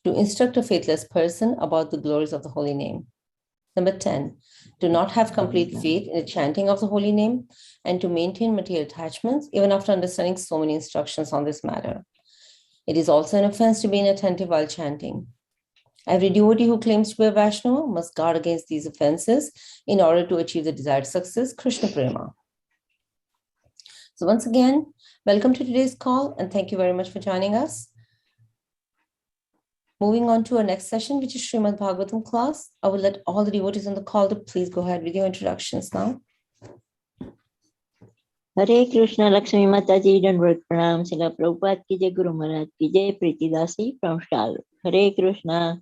to instruct a faithless person about the glories of the holy name. Number 10, do not have complete faith in the chanting of the holy name and to maintain material attachments even after understanding so many instructions on this matter. It is also an offense to be inattentive while chanting. Every devotee who claims to be a Vaishnava must guard against these offenses in order to achieve the desired success, Krishna Prema. So once again, welcome to today's call and thank you very much for joining us. Moving on to our next session, which is Srimad-Bhagavatam Class. I will let all the devotees on the call to please go ahead with your introductions now. Hare Krishna, Lakshmi Mataji, Dandvat Pranam, Srila Prabhupada ki Jai, Guru Maharaj ki Jai, Preeti Dasi from Charlotte. Hare Krishna.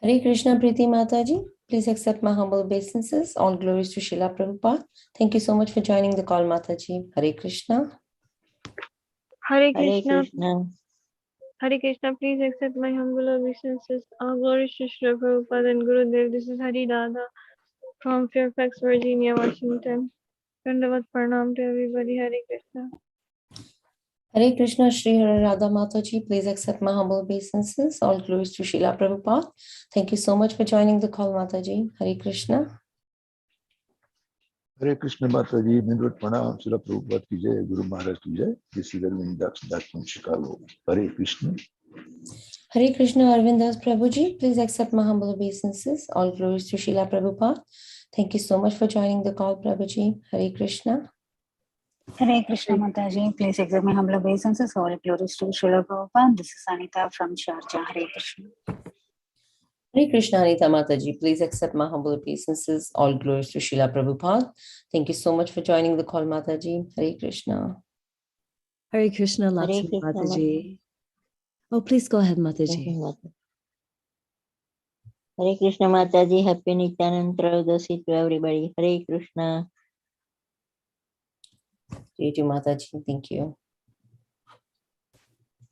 Hare Krishna, Preeti Mataji. Please accept my humble obeisances. All glories to Srila Prabhupada. Thank you so much for joining the call, Mataji. Hare Krishna. Hare Hare Krishna. Krishna. Hare Krishna, please accept my humble obeisances. All glories to Srila Prabhupada and Gurudev. This is Hari Dada from Fairfax, Virginia, Washington. Dandavat Pranam to everybody. Hare Krishna. Hare Krishna, Shri Hare Radha Mataji. Please accept my humble obeisances. All glories to Srila Prabhupada. Thank you so much for joining the call, Mataji. Hare Krishna. Hare Krishna Mataji, Dandvat Pranam, Srila Prabhupada ki Jai, Guru Maharaj ki Jai. This is Benediction from Chicago. Hare Krishna. Hare Krishna, Arvindas Prabhuji. Please accept my humble obeisances. All glories to Srila Prabhupada. Thank you so much for joining the call, Prabhuji. Hare Krishna. Hare Krishna Mataji, please accept my humble obeisances. All glories to Srila Prabhupada. This is Anita from Sharjah. Hare Krishna. Hare Krishna, Anita Mataji. Please accept my humble obeisances. All glories to Srila Prabhupada. Thank you so much for joining the call, Mataji. Hare Krishna. Hare Krishna, Lakshmi Krishna, Mataji. Oh, please go ahead, Mataji. Hare Krishna Mataji, happy Nityananda Trayodasi to everybody. Hare Krishna. Thank you, Mataji. Thank you.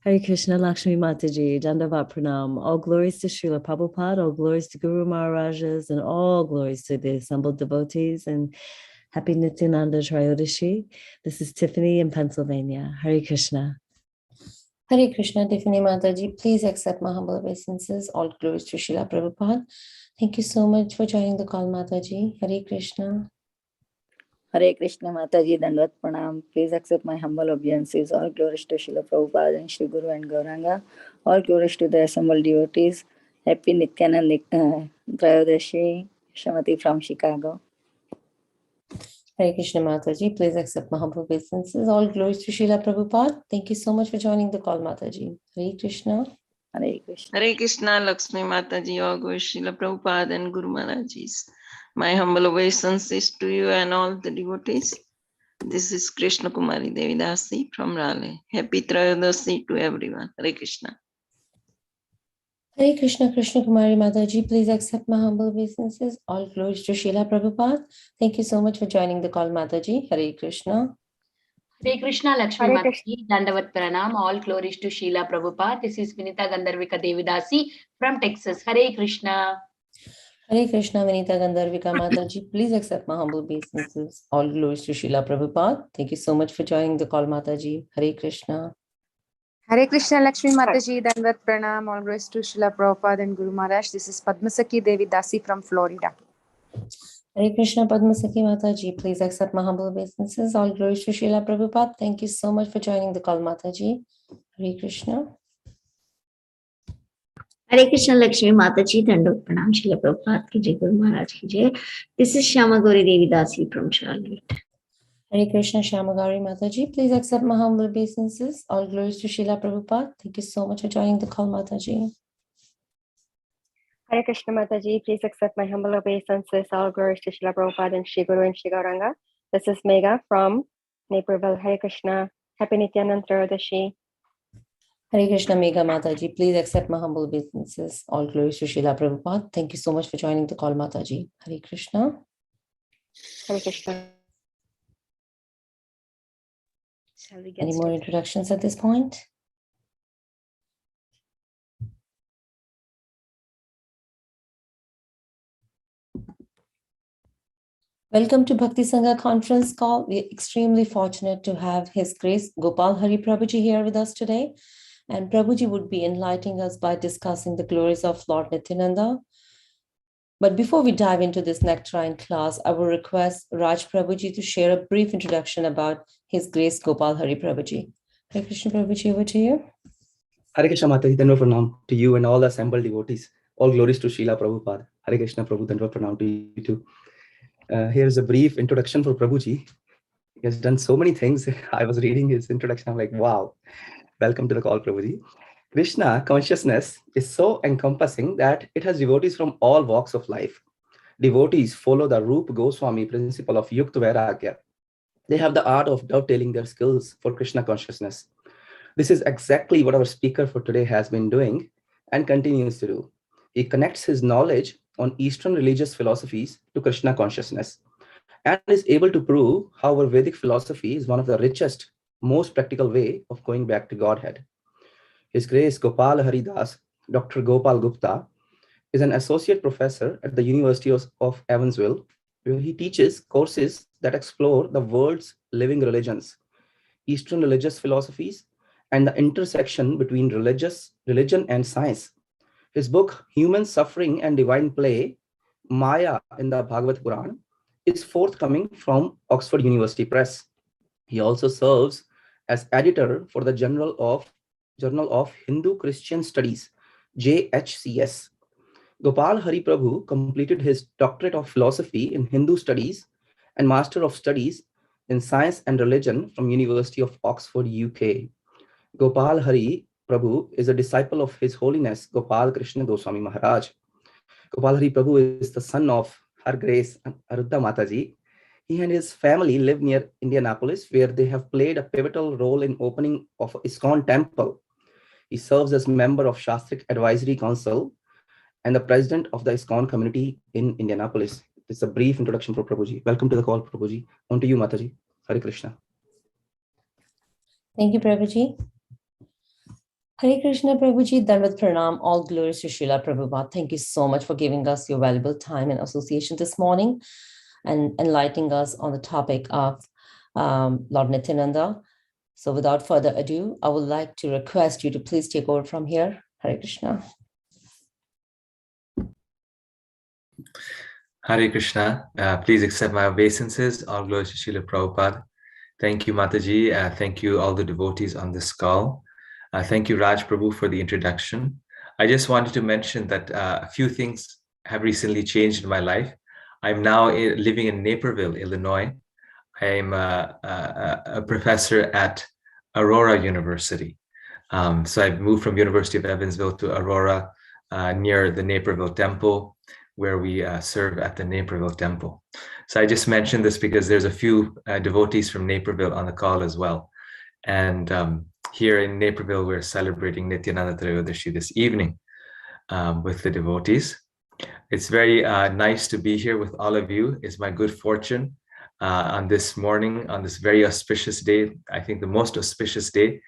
Hare Krishna, Lakshmi Mataji, Dandavat Pranam. All glories to Srila Prabhupada, all glories to Guru Maharajas, and all glories to the assembled devotees. And happy Nityananda Trayodasi. This is Tiffany in Pennsylvania. Hare Krishna. Hare Krishna, Tiffany Mataji. Please accept my humble obeisances. All glories to Srila Prabhupada. Thank you so much for joining the call, Mataji. Hare Krishna. Hare Krishna Mataji, Dandvat Pranam. Please accept my humble obeisances. All glories to Srila Prabhupada and Shri Guru and Gauranga. All glories to the assembled devotees. Happy Nityananda Trayodasi, Shamati from Chicago. Hare Krishna Mataji. Please accept my humble obeisances. All glories to Srila Prabhupada. Thank you so much for joining the call, Mataji. Hare Krishna. Hare Krishna. Hare Krishna, Lakshmi Mataji, all glories Srila Prabhupada and Guru Maharajis. My humble obeisances to you and all the devotees. This is Krishna Kumari Devidasi from Raleigh. Happy Trayodasi to everyone. Hare Krishna. Hare Krishna, Krishna Kumari Mataji. Please accept my humble obeisances. All glories to Srila Prabhupada. Thank you so much for joining the call, Mataji. Hare Krishna. Hare Krishna, Lakshmi Hare Mataji, Dandavat Pranam. All glories to Srila Prabhupada. This is Vinita Gandharvika Devidasi from Texas. Hare Krishna. Hare Krishna, Vinita Gandharvika Mataji. Please accept my humble obeisances. All glories to Srila Prabhupada. Thank you so much for joining the call, Mataji. Hare Krishna. Hare Krishna, Lakshmi Mataji, Dandavat Pranam, all glories to Srila Prabhupada and Guru Maharaj. This is Padmasaki Devi Dasi from Florida. Hare Krishna, Padmasaki Mataji. Please accept my humble obeisances. All glories to Srila Prabhupada. Thank you so much for joining the call, Mataji. Hare Krishna. Hare Krishna, Lakshmi Mataji, Dandavat Pranam, Srila Prabhupada ki Jai, Guru Maharaj ki Jai. This is Shyama Gauri Devi Dasi from Charlotte. Hare Krishna, Shyamagari Mataji. Please accept my humble obeisances. All glories to Srila Prabhupada. Thank you so much for joining the call, Mataji. Hare Krishna Mataji, please accept my humble obeisances. All glories to Srila Prabhupada and Shri Guru and Shri Gauranga. This is Megha from Naperville. Hare Krishna. Happy Nityananda Trayodasi. Hare Krishna, Megha Mataji. Please accept my humble obeisances. All glories to Srila Prabhupada. Thank you so much for joining the call, Mataji. Hare Krishna. Hare Krishna. Shall we get Any more introductions at this point? Welcome to Bhakti Sangha conference call. We are extremely fortunate to have His Grace Gopal Hari Prabhuji here with us today. And Prabhuji would be enlightening us by discussing the glories of Lord Nityananda. But before we dive into this nectarine class, I will request Raj Prabhuji to share a brief introduction about His Grace Gopal Hari Prabhuji. Hare Krishna Prabhuji, over to you. Hare Krishna Mataji, Dandavat Pranam to you and all the assembled devotees. All glories to Srila Prabhupada. Hare Krishna Prabhu, Dandavat Pranam to you too. Here's a brief introduction for Prabhuji. He has done so many things. I was reading his introduction. I'm like, wow. Welcome to the call, Prabhuji. Krishna consciousness is so encompassing that it has devotees from all walks of life. Devotees follow the Rupa Goswami principle of Yukta Vairagya. They have the art of dovetailing their skills for Krishna consciousness. This is exactly what our speaker for today has been doing and continues to do. He connects his knowledge on Eastern religious philosophies to Krishna consciousness and is able to prove how our Vedic philosophy is one of the richest, most practical way of going back to Godhead. His Grace Gopal Haridas, Dr. Gopal Gupta, is an associate professor at the University of Evansville, where he teaches courses that explore the world's living religions, Eastern religious philosophies, and the intersection between religion and science. His book, Human Suffering and Divine Play, Maya in the Bhagavad Puran, is forthcoming from Oxford University Press. He also serves as editor for the Journal of Hindu-Christian Studies, JHCS. Gopal Hari Prabhu completed his doctorate of philosophy in Hindu studies and Master of Studies in Science and Religion from University of Oxford, UK. Gopal Hari Prabhu is a disciple of His Holiness Gopal Krishna Goswami Maharaj. Gopal Hari Prabhu is the son of Her Grace Arudha Mataji. He and his family live near Indianapolis, where they have played a pivotal role in opening of ISKCON temple. He serves as member of Shastric Advisory Council and the president of the ISKCON community in Indianapolis. It's a brief introduction for Prabhuji. Welcome to the call, Prabhuji. On to you, Mataji. Hare Krishna. Thank you, Prabhuji. Hare Krishna Prabhuji, Dandavat Pranam, all glories to Srila Prabhupada. Thank you so much for giving us your valuable time and association this morning and enlightening us on the topic of Lord Nityananda. So without further ado, I would like to request you to please take over from here. Hare Krishna. Hare Krishna. Please accept my obeisances. All glories to Srila Prabhupada. Thank you, Mataji. Thank you, all the devotees on this call. Thank you, Raj Prabhu, for the introduction. I just wanted to mention that a few things have recently changed in my life. I'm now living in Naperville, Illinois. I'm a professor at Aurora University. So I've moved from University of Evansville to Aurora near the Naperville Temple, where we serve at the Naperville Temple. So I just mentioned this because there's a few devotees from Naperville on the call as well. And here in Naperville, we're celebrating Nityananda Trayodashi this evening with the devotees. It's very nice to be here with all of you. It's my good fortune on this morning, on this very auspicious day, I think the most auspicious day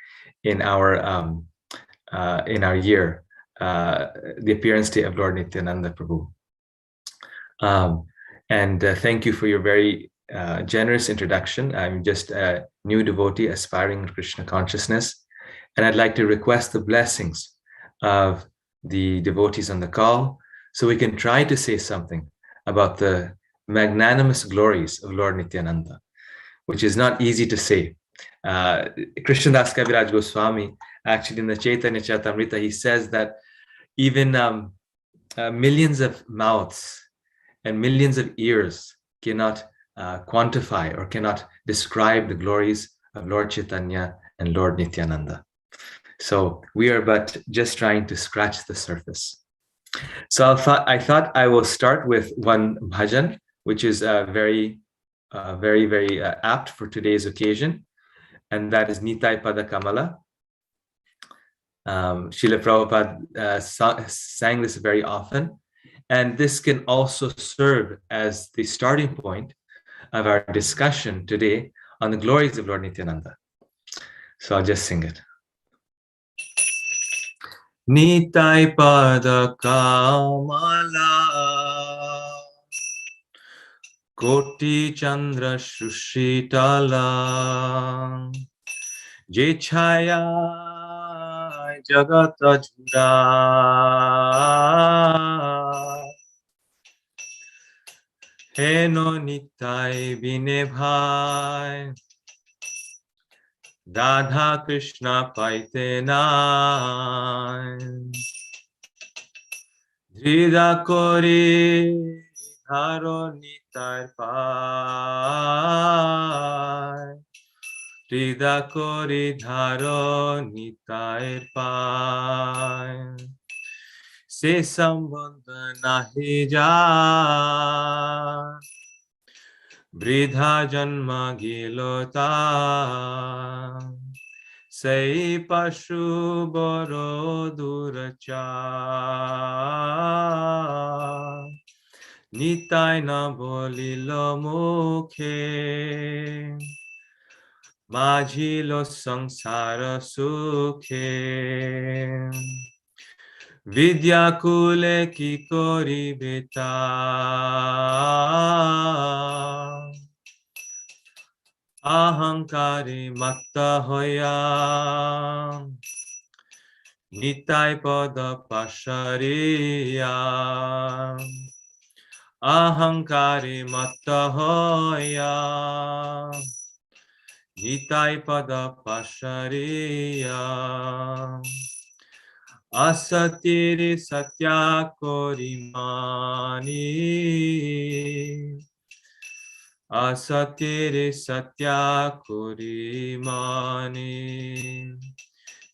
in our year, the appearance day of Lord Nityananda Prabhu. Thank you for your very generous introduction. I'm just a new devotee aspiring in Krishna consciousness, and I'd like to request the blessings of the devotees on the call so we can try to say something about the magnanimous glories of Lord Nityananda, which is not easy to say. Krishnadas Kaviraj Goswami, actually in the Chaitanya Charitamrita, he says that even millions of mouths and millions of ears cannot quantify or cannot describe the glories of Lord Chaitanya and Lord Nityananda. So we are but just trying to scratch the surface. So I thought I will start with one bhajan, which is very apt for today's occasion, and that is Nitai Pada Kamala. Srila Prabhupada sang this very often, and this can also serve as the starting point of our discussion today on the glories of Lord Nityananda. So I'll just sing it. Nitai Pada Kamala Koti Chandra Shushitala Je Chaya jagat jura heno nitai bine bhai Radha Krishna paite nai Drida kori dharo nitai pai Drida kori dharo nitai pai Se sambandha nahi ja Bridha janma gilota Sei pashu boro duracha Nitai na bolilo mukhe Majhilo sangsara sukhe Vidya kule ki kori beta Ahankari matta hoya Nitai pada pashariya Ahankari matta hoya Nitai pada pashariya Asatiri satya korimani Asatiri satya korimani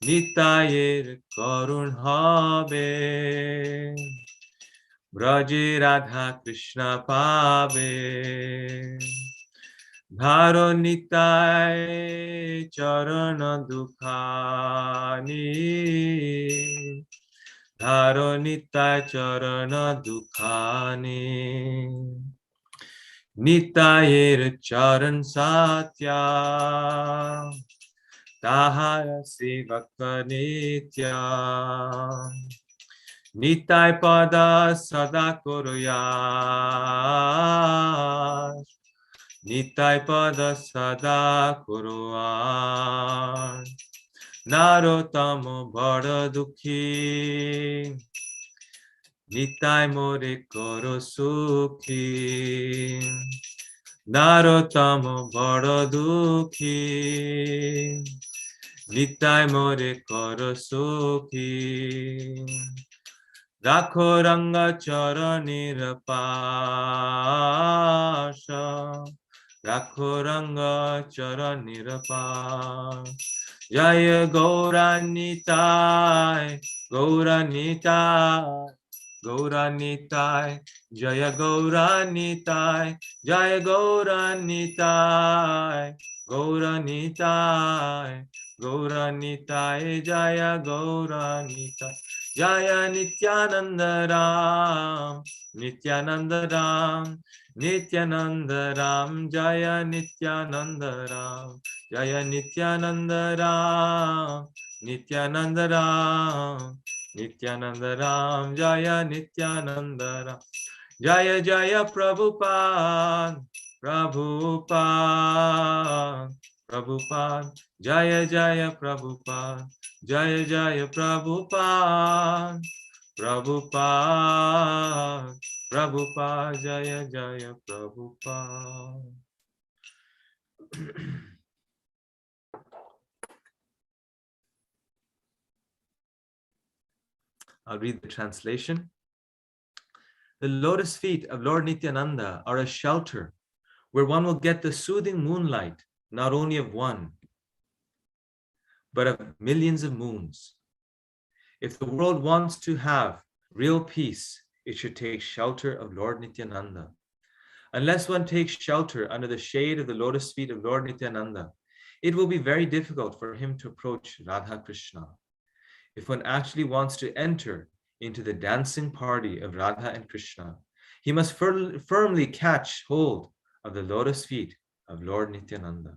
Nitayir karun habe Braji Radha Krishna pabe Dharo nitai charana dukhani Dharo nitai charana dukhani Nitayir charan satya Tahara sevaka nitya Nitai pada sada kuruya Nitai pada sada kuruya Narotamo bada dukhi Nitai more koro sukhi Narotamo bada dukhi Nitai more koro sukhi Rakho ranga charanir pasha Rakho ranga charanir pasha Jaya Gauranitai Gauranitai Gauranitai Jaya Gauranitai Jaya Gauranitai Gauranitai Gauranitai Jaya Gauranitai Jaya Nityananda Ram Nityananda Ram Nityananda Ram Jaya Nityananda Ram Jaya Nityananda Ram Nityananda Ram Nityananda Ram Jaya Nityananda Ram Jaya Jaya Prabhupada Prabhupada Prabhupada Jaya Jaya Prabhupada Jaya Jaya Prabhupada Prabhupada Prabhupada Jaya Jaya Prabhupada I'll read the translation. The lotus feet of Lord Nityananda are a shelter where one will get the soothing moonlight, not only of one, but of millions of moons. If the world wants to have real peace, it should take shelter of Lord Nityananda. Unless one takes shelter under the shade of the lotus feet of Lord Nityananda, it will be very difficult for him to approach Radha Krishna. If one actually wants to enter into the dancing party of Radha and Krishna, he must firmly catch hold of the lotus feet of Lord Nityananda.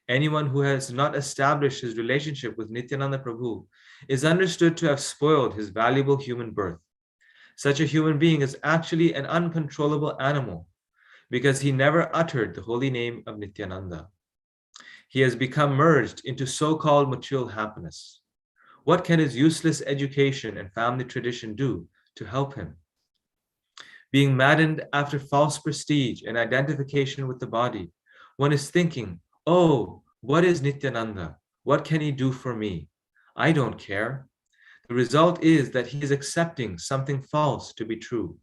Anyone who has not established his relationship with Nityananda Prabhu is understood to have spoiled his valuable human birth. Such a human being is actually an uncontrollable animal because he never uttered the holy name of Nityananda. He has become merged into so-called material happiness. What can his useless education and family tradition do to help him? Being maddened after false prestige and identification with the body, one is thinking, oh, what is Nityananda? What can he do for me? I don't care. The result is that he is accepting something false to be true.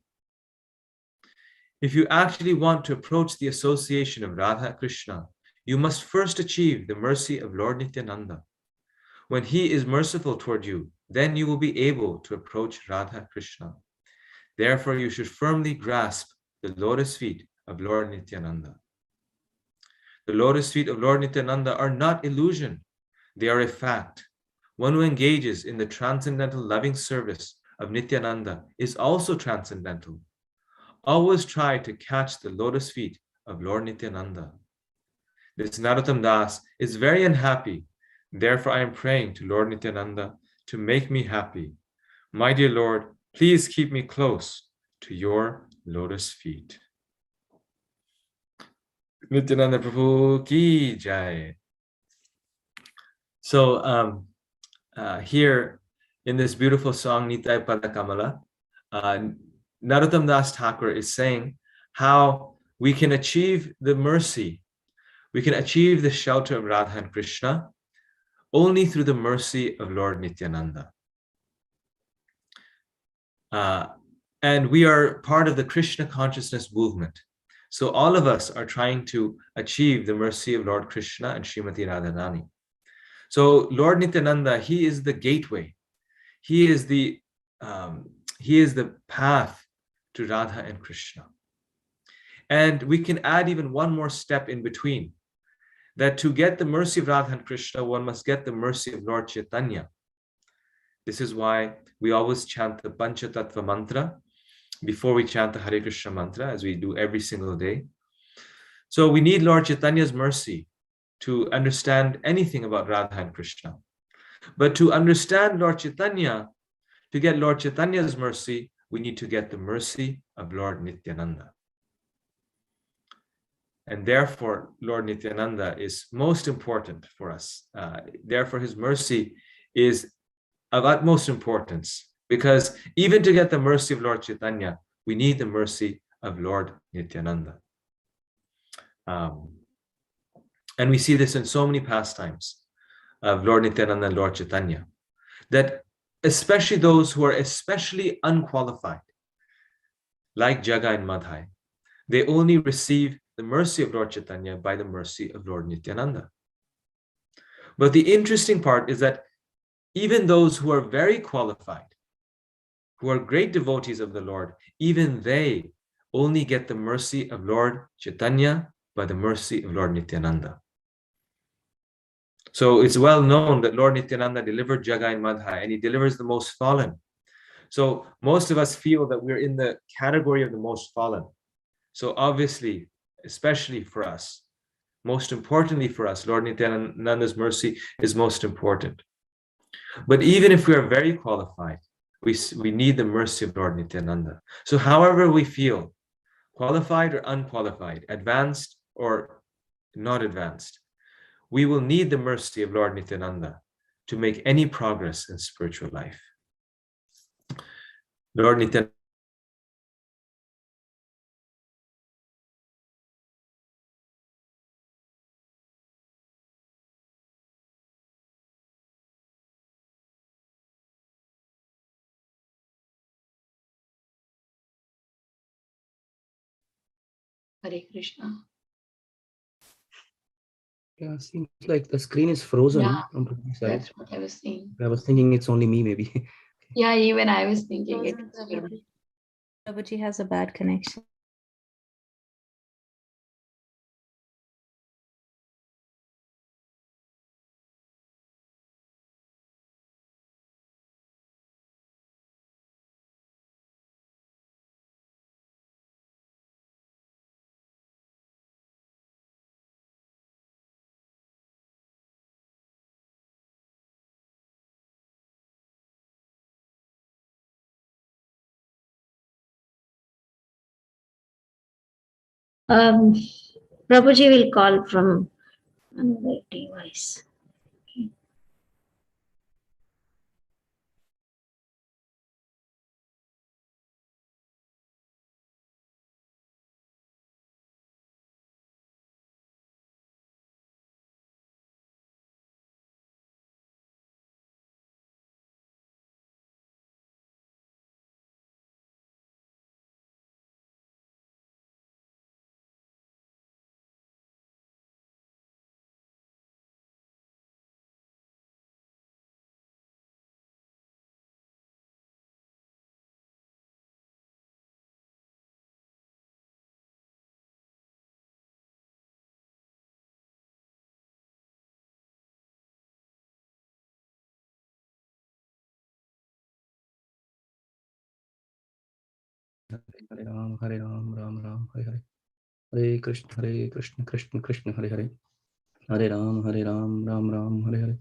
If you actually want to approach the association of Radha Krishna, you must first achieve the mercy of Lord Nityananda. When he is merciful toward you, then you will be able to approach Radha Krishna. Therefore, you should firmly grasp the lotus feet of Lord Nityananda. The lotus feet of Lord Nityananda are not illusion. They are a fact. One who engages in the transcendental loving service of Nityananda is also transcendental. Always try to catch the lotus feet of Lord Nityananda. This Narottam Das is very unhappy. Therefore, I am praying to Lord Nityananda to make me happy. My dear Lord, please keep me close to your lotus feet. Nityananda Prabhu ki jai. So here in this beautiful song, Nitai Pada Kamala, Narottam Das Thakur is saying how we can achieve the mercy, we can achieve the shelter of Radha and Krishna only through the mercy of Lord Nityananda. And we are part of the Krishna consciousness movement. So all of us are trying to achieve the mercy of Lord Krishna and Srimati Radharani. So Lord Nityananda, he is the gateway. He is the path to Radha and Krishna. And we can add even one more step in between, that to get the mercy of Radha and Krishna, one must get the mercy of Lord Chaitanya. This is why we always chant the Pancha Tattva mantra before we chant the Hare Krishna mantra, as we do every single day. So we need Lord Chaitanya's mercy to understand anything about Radha and Krishna. But to understand Lord Chaitanya, to get Lord Chaitanya's mercy, we need to get the mercy of Lord Nityananda. And therefore, Lord Nityananda is most important for us. Therefore, his mercy is of utmost importance, because even to get the mercy of Lord Chaitanya, we need the mercy of Lord Nityananda. And we see this in so many pastimes of Lord Nityananda and Lord Chaitanya, that especially those who are especially unqualified, like Jaga and Madhai, they only receive the mercy of Lord Chaitanya by the mercy of Lord Nityananda. But the interesting part is that even those who are very qualified, who are great devotees of the Lord, even they only get the mercy of Lord Chaitanya by the mercy of Lord Nityananda. So it's well known that Lord Nityananda delivered Jaga and Madhai, and he delivers the most fallen. So most of us feel that we're in the category of the most fallen. So obviously, especially for us, most importantly for us, Lord Nityananda's mercy is most important. But even if we are very qualified, we need the mercy of Lord Nityananda. So however we feel, qualified or unqualified, advanced or not advanced, we will need the mercy of Lord Nityananda to make any progress in spiritual life. Lord Nityananda. Hare Krishna. Yeah, seems like the screen is frozen. Yeah, on the side. that's what I was saying. I was thinking it's only me, maybe. Yeah, even I was thinking it. Prabhuji has a bad connection. Prabhuji will call from another device. Hare Ram, Ram Ram, Hare Hare. Hare Krishna, Krishna Krishna, Hare Hare. Hare Ram, Ram Ram, Hare Hare.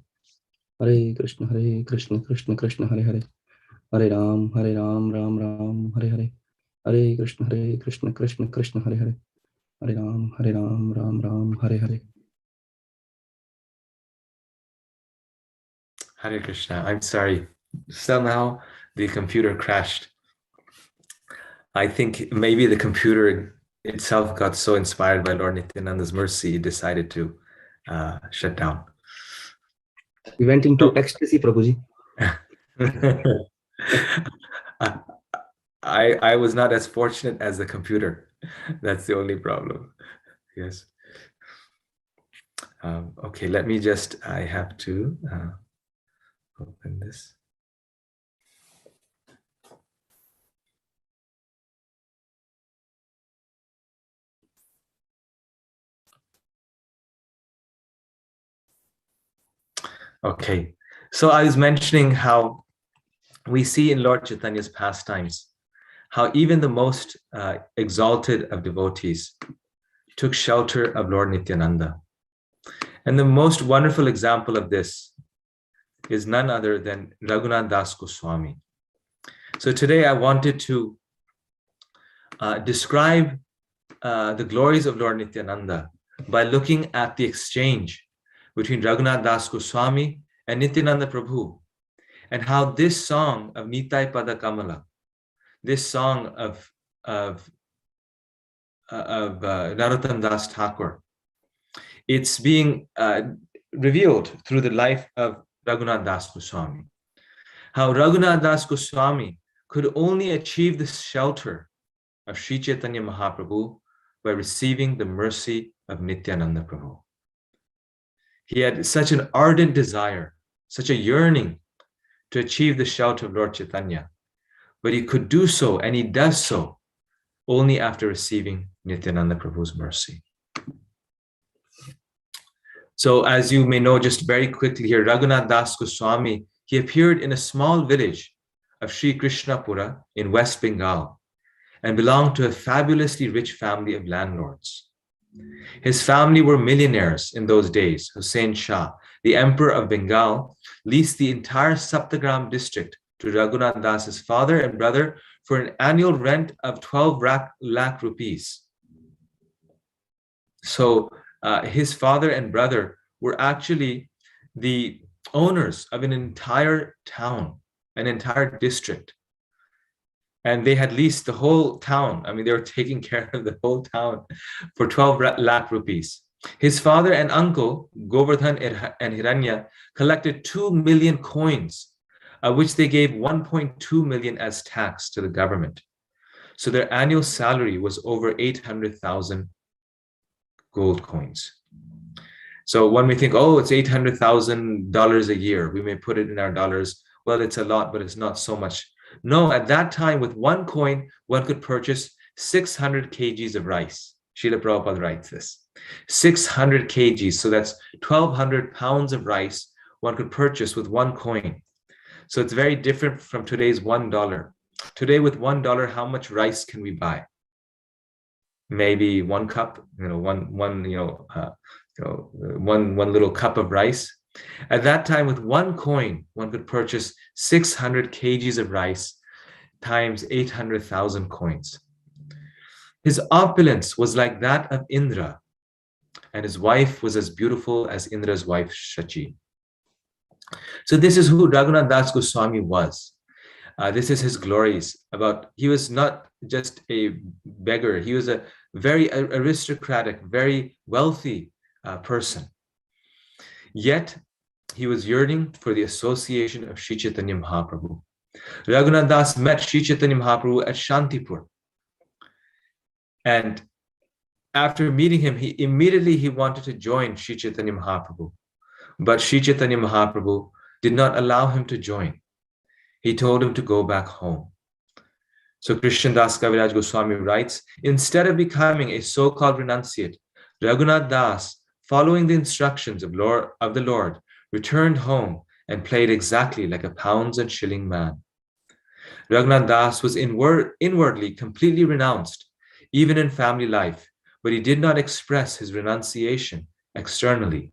Hare Krishna, Krishna Krishna, Hare Hare. Hare Ram, Ram Ram, Hare Hare. Hare Krishna, Krishna Krishna, Hare Hare. Hare Ram, Ram Ram, Hare Hare. Hare Krishna. I'm sorry. Somehow the computer crashed. I think maybe the computer itself got so inspired by Lord Nityananda's mercy, it decided to shut down. We went into ecstasy, Prabhuji. I was not as fortunate as the computer. That's the only problem. Yes. Okay, let me just, I have to open this. Okay, so I was mentioning how we see in Lord Chaitanya's pastimes, how even the most exalted of devotees took shelter of Lord Nityananda. And the most wonderful example of this is none other than Raghunath Das Goswami. So today I wanted to describe the glories of Lord Nityananda by looking at the exchange between Raghunath Das Goswami and Nityananda Prabhu, and how this song of Nitai Pada Kamala, this song of Narottam Das Thakur, it's being revealed through the life of Raghunath Das Goswami. How Raghunath Das Goswami could only achieve the shelter of Sri Chaitanya Mahaprabhu by receiving the mercy of Nityananda Prabhu. He had such an ardent desire, such a yearning to achieve the shelter of Lord Chaitanya, but he could do so, and he does so, only after receiving Nityananda Prabhu's mercy. So as you may know, just very quickly here, Raghunath Das Goswami, he appeared in a small village of Sri Krishnapura in West Bengal and belonged to a fabulously rich family of landlords. His family were millionaires in those days. Hussain Shah, the emperor of Bengal, leased the entire Saptagram district to Raghunath Das's father and brother for an annual rent of 12 lakh rupees. So his father and brother were actually the owners of an entire town, an entire district. And they had leased the whole town. I mean, they were taking care of the whole town for 12 lakh rupees. His father and uncle, Govardhan and Hiranya, collected 2 million coins, which they gave 1.2 million as tax to the government. So their annual salary was over 800,000 gold coins. So when we think, oh, it's $800,000 a year, we may put it in our dollars. Well, it's a lot, but it's not so much. No, at that time, with one coin, one could purchase 600 kgs of rice. Srila Prabhupada writes this. 600 kgs, so that's 1,200 pounds of rice one could purchase with one coin. So it's very different from today's $1. Today, with $1, how much rice can we buy? Maybe one cup, one little cup of rice. At that time, with one coin, one could purchase 600 kgs of rice times 800,000 coins. His opulence was like that of Indra, and his wife was as beautiful as Indra's wife, Shachi. So this is who Raghunath Das Goswami was. This is his glories. He was not just a beggar. He was a very aristocratic, very wealthy person. Yet, he was yearning for the association of Sri Chaitanya Mahaprabhu. Raghunath Das met Sri Chaitanya Mahaprabhu at Shantipur. And after meeting him, he immediately wanted to join Sri Chaitanya Mahaprabhu. But Sri Chaitanya Mahaprabhu did not allow him to join. He told him to go back home. So Krishna Das Kaviraj Goswami writes, instead of becoming a so-called renunciate, Raghunath Das, following the instructions of the Lord, returned home and played exactly like a pounds and shilling man. Raghunath Das was inwardly completely renounced, even in family life, but he did not express his renunciation externally.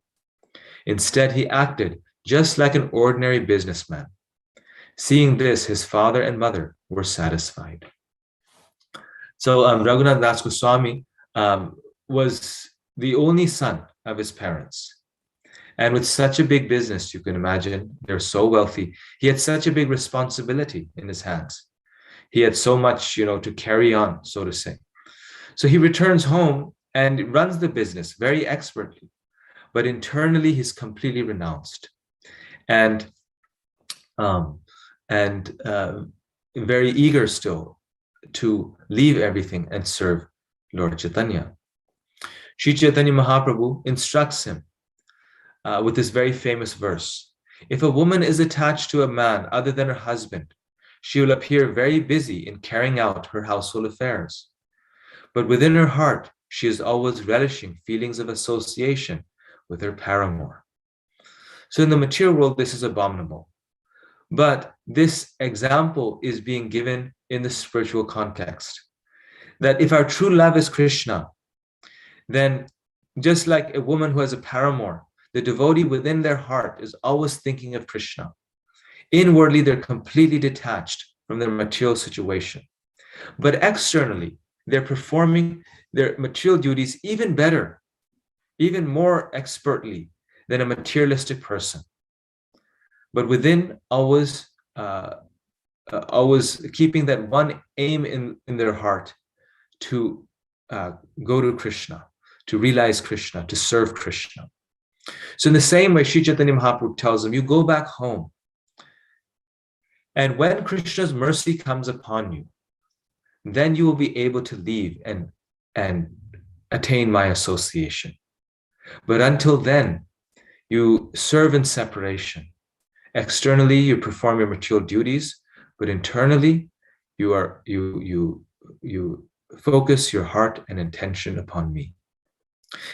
Instead, he acted just like an ordinary businessman. Seeing this, his father and mother were satisfied. So Raghunath Das Goswami was the only son of his parents. And with such a big business, you can imagine, they're so wealthy, he had such a big responsibility in his hands. He had so much, to carry on, so to say. So he returns home and runs the business very expertly, but internally he's completely renounced and very eager still to leave everything and serve Lord Chaitanya. Sri Chaitanya Mahaprabhu instructs him with this very famous verse. If a woman is attached to a man other than her husband, she will appear very busy in carrying out her household affairs. But within her heart, she is always relishing feelings of association with her paramour. So in the material world, this is abominable. But this example is being given in the spiritual context. That if our true love is Krishna, then just like a woman who has a paramour, the devotee within their heart is always thinking of Krishna. Inwardly, they're completely detached from their material situation. But externally, they're performing their material duties even better, even more expertly than a materialistic person. But within, always keeping that one aim in their heart to go to Krishna, to realize Krishna, to serve Krishna. So in the same way, Sri Chaitanya Mahaprabhu tells them, you go back home. And when Krishna's mercy comes upon you, then you will be able to leave and attain my association. But until then, you serve in separation. Externally, you perform your material duties, but internally, you focus your heart and intention upon me.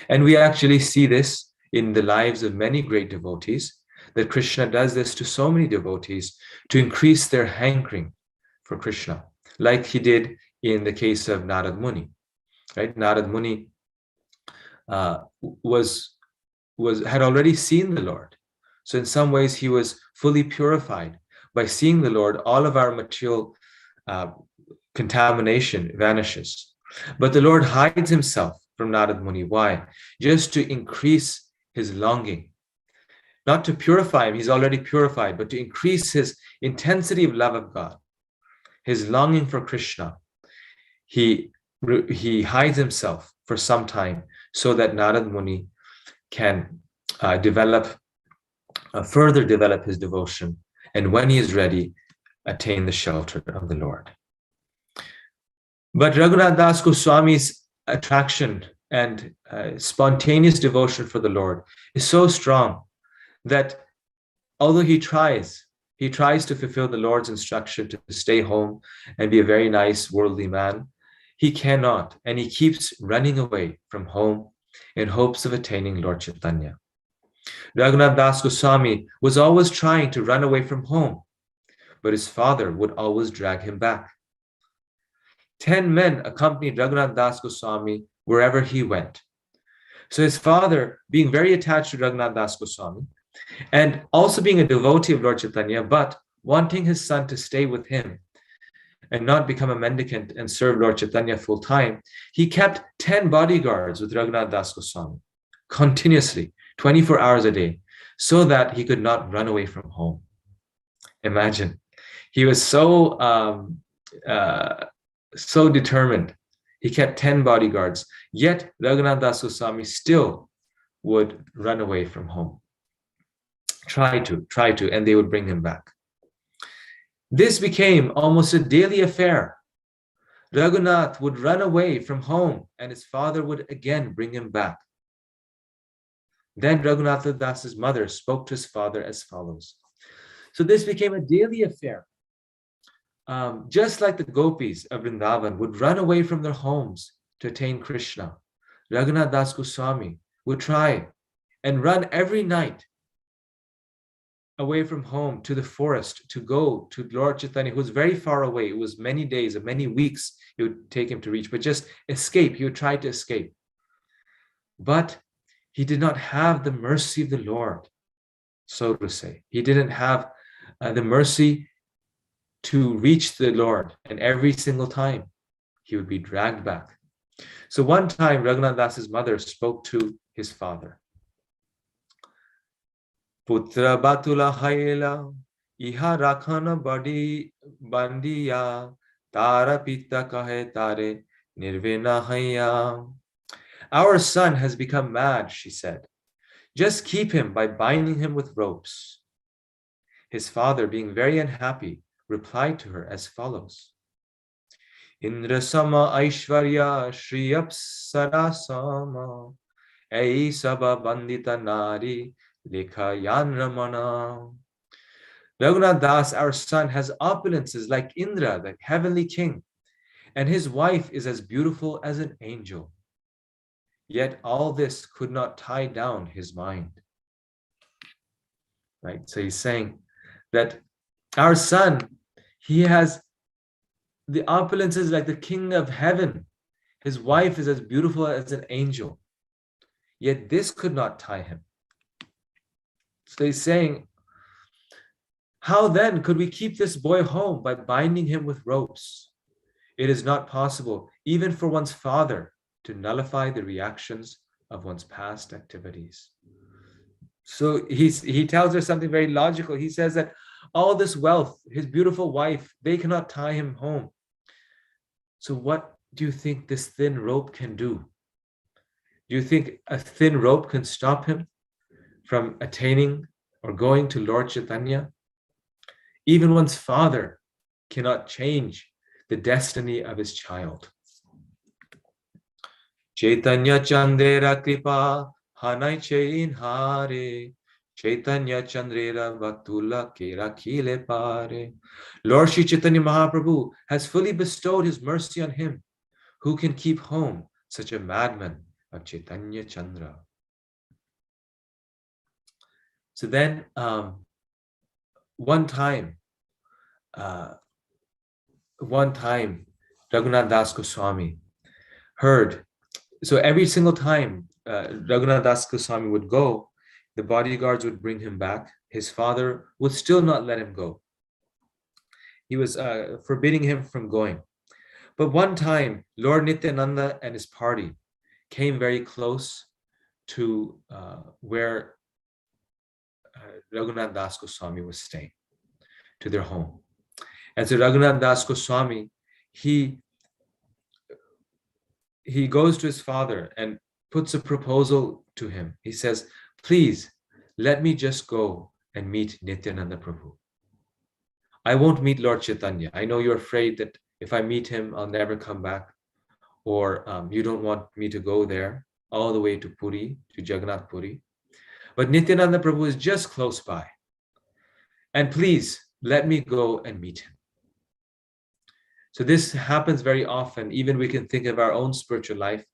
And we actually see this in the lives of many great devotees, that Krishna does this to so many devotees to increase their hankering for Krishna, like he did in the case of Narad Muni. Right? Narad Muni had already seen the Lord. So in some ways, he was fully purified. By seeing the Lord, all of our material contamination vanishes. But the Lord hides himself from Narad Muni. Why? Just to increase his longing. Not to purify him, he's already purified, but to increase his intensity of love of God, his longing for Krishna. He hides himself for some time so that Narad Muni can further develop his devotion, and when he is ready, attain the shelter of the Lord. But Raghunath Das Goswami's attraction and spontaneous devotion for the Lord is so strong that although he tries to fulfill the Lord's instruction to stay home and be a very nice worldly man, he cannot, and he keeps running away from home in hopes of attaining Lord Chaitanya. Raghunath Das Goswami was always trying to run away from home, but his father would always drag him back. 10 men accompanied Raghunath Das Goswami wherever he went. So his father, being very attached to Raghunath Das Goswami, and also being a devotee of Lord Chaitanya, but wanting his son to stay with him and not become a mendicant and serve Lord Chaitanya full time, he kept 10 bodyguards with Raghunath Das Goswami continuously, 24 hours a day, so that he could not run away from home. Imagine, he was so determined. He kept 10 bodyguards, yet Raghunath Das Goswami still would run away from home. Try to, and they would bring him back. This became almost a daily affair. Raghunath would run away from home, and his father would again bring him back. Then Raghunath Das's mother spoke to his father as follows. So this became a daily affair. Just like the gopis of Vrindavan would run away from their homes to attain Krishna, Raghunath Das Goswami would try and run every night away from home to the forest to go to Lord Chaitanya, who was very far away. It was many days or many weeks it would take him to reach, but just escape. He would try to escape. But he did not have the mercy of the Lord, so to say. He didn't have the mercy to reach the Lord, and every single time he would be dragged back. So one time Raghunath Das's mother spoke to his father. Putra batula haila iha rakhana badi bandiya tara pita kahe tare nirvena haya. Our son has become mad, she said. Just keep him by binding him with ropes. His father, being very unhappy, replied to her as follows. Indra sama aishvarya shriyapsara sama ei sabha bandita nari likhayan ramana. Raghunath Das, our son, has opulences like Indra, the heavenly king, and his wife is as beautiful as an angel. Yet all this could not tie down his mind. Right? So he's saying that our son, he has the opulences like the king of heaven. His wife is as beautiful as an angel. Yet this could not tie him. So he's saying, how then could we keep this boy home by binding him with ropes? It is not possible, even for one's father, to nullify the reactions of one's past activities. So he tells her something very logical. He says that all this wealth, his beautiful wife, they cannot tie him home. So what do you think this thin rope can do? Do you think a thin rope can stop him from attaining or going to Lord Chaitanya? Even one's father cannot change the destiny of his child. Chaitanya Chandera Kripa Hanai Chain Hare Chaitanya Chandrera Vatula Kera Kile Pare. Lord Shri Chaitanya Mahaprabhu has fully bestowed his mercy on him. Who can keep home such a madman of Chaitanya Chandra? So then one time Raghunath Das Goswami heard. So every single time Raghunath Das Goswami would go, the bodyguards would bring him back. His father would still not let him go. He was forbidding him from going. But one time, Lord Nityananda and his party came very close to where Raghunath Das Goswami was staying, to their home. And so Raghunath Das Goswami, he goes to his father and puts a proposal to him. He says, please, let me just go and meet Nityananda Prabhu. I won't meet Lord Chaitanya. I know you're afraid that if I meet him, I'll never come back. Or you don't want me to go there all the way to Puri, to Jagannath Puri. But Nityananda Prabhu is just close by. And please, let me go and meet him. So this happens very often. Even we can think of our own spiritual life.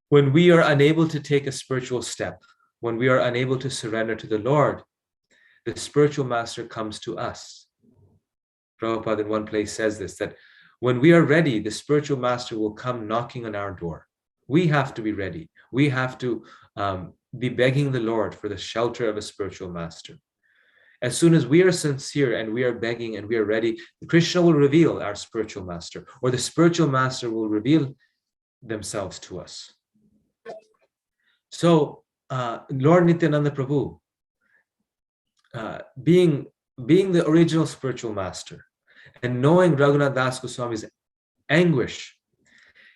When we are unable to take a spiritual step, when we are unable to surrender to the Lord, the spiritual master comes to us. Prabhupada in one place says this, that when we are ready, the spiritual master will come knocking on our door. We have to be ready. We have to be begging the Lord for the shelter of a spiritual master. As soon as we are sincere and we are begging and we are ready, Krishna will reveal our spiritual master, or the spiritual master will reveal themselves to us. So Lord Nityananda Prabhu, being the original spiritual master and knowing Raghunath Das Goswami's anguish,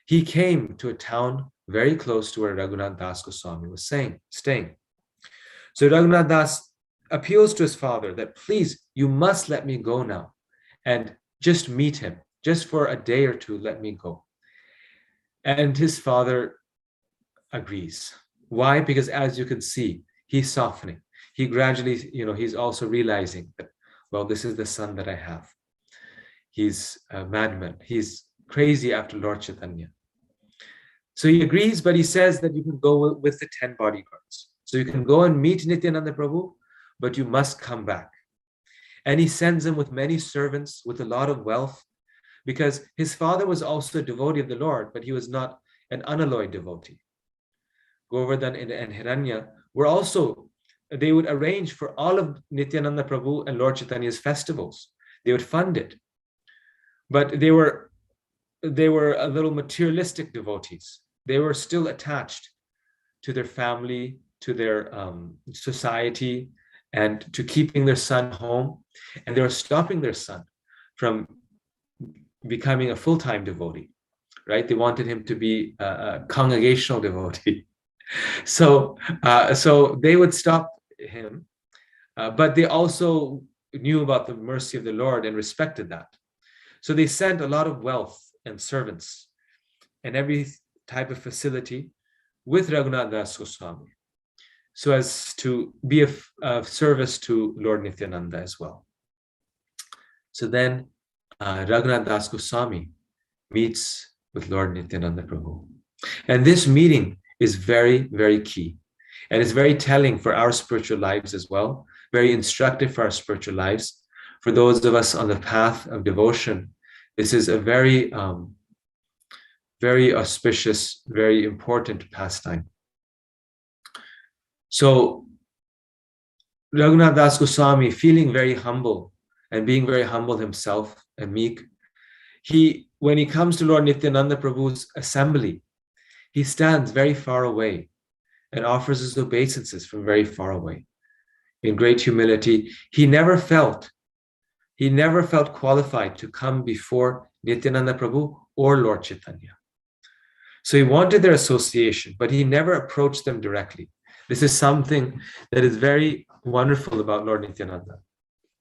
he came to a town very close to where Raghunath Das Goswami was staying. So Raghunath Das appeals to his father that, please, you must let me go now and just meet him. Just for a day or two, let me go. And his father agrees. Why? Because as you can see, he's softening. He gradually, he's also realizing that, well, this is the son that I have. He's a madman. He's crazy after Lord Chaitanya. So he agrees, but he says that you can go with the 10 bodyguards. So you can go and meet Nityananda Prabhu, but you must come back. And he sends him with many servants, with a lot of wealth, because his father was also a devotee of the Lord, but he was not an unalloyed devotee. Govardhan and Hiranya were also, they would arrange for all of Nityananda Prabhu and Lord Chaitanya's festivals. They would fund it. But they were a little materialistic devotees. They were still attached to their family, to their society, and to keeping their son home. And they were stopping their son from becoming a full-time devotee, right? They wanted him to be a congregational devotee. So they would stop him, but they also knew about the mercy of the Lord and respected that. So they sent a lot of wealth and servants and every type of facility with Raghunath Das Goswami, so as to be of service to Lord Nityananda as well. So then Raghunath Das Goswami meets with Lord Nityananda Prabhu. And this meeting is very, very key. And it's very telling for our spiritual lives as well, very instructive for our spiritual lives. For those of us on the path of devotion, this is a very, very auspicious, very important pastime. So Raghunath Das Goswami, feeling very humble and being very humble himself and meek, when he comes to Lord Nityananda Prabhu's assembly, he stands very far away and offers his obeisances from very far away. In great humility, he never felt qualified to come before Nityananda Prabhu or Lord Chaitanya. So he wanted their association, but he never approached them directly. This is something that is very wonderful about Lord Nityananda,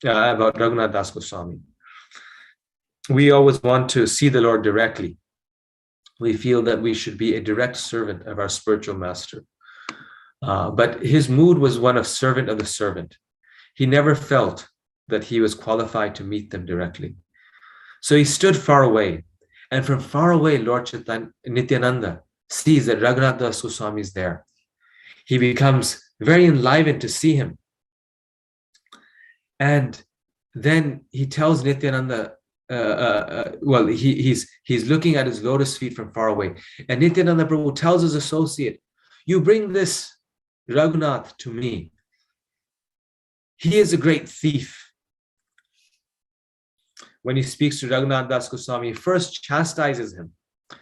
about Raghunath Das Goswami. We always want to see the Lord directly. We feel that we should be a direct servant of our spiritual master. But his mood was one of servant of the servant. He never felt that he was qualified to meet them directly. So he stood far away. And from far away, Lord Nityananda sees that Raghunath Das Goswami is there. He becomes very enlivened to see him. And then he tells Nityananda, he's looking at his lotus feet from far away. And Nityananda Prabhu tells his associate, you bring this Raghunath to me. He is a great thief. When he speaks to Raghunath Das Goswami, he first chastises him,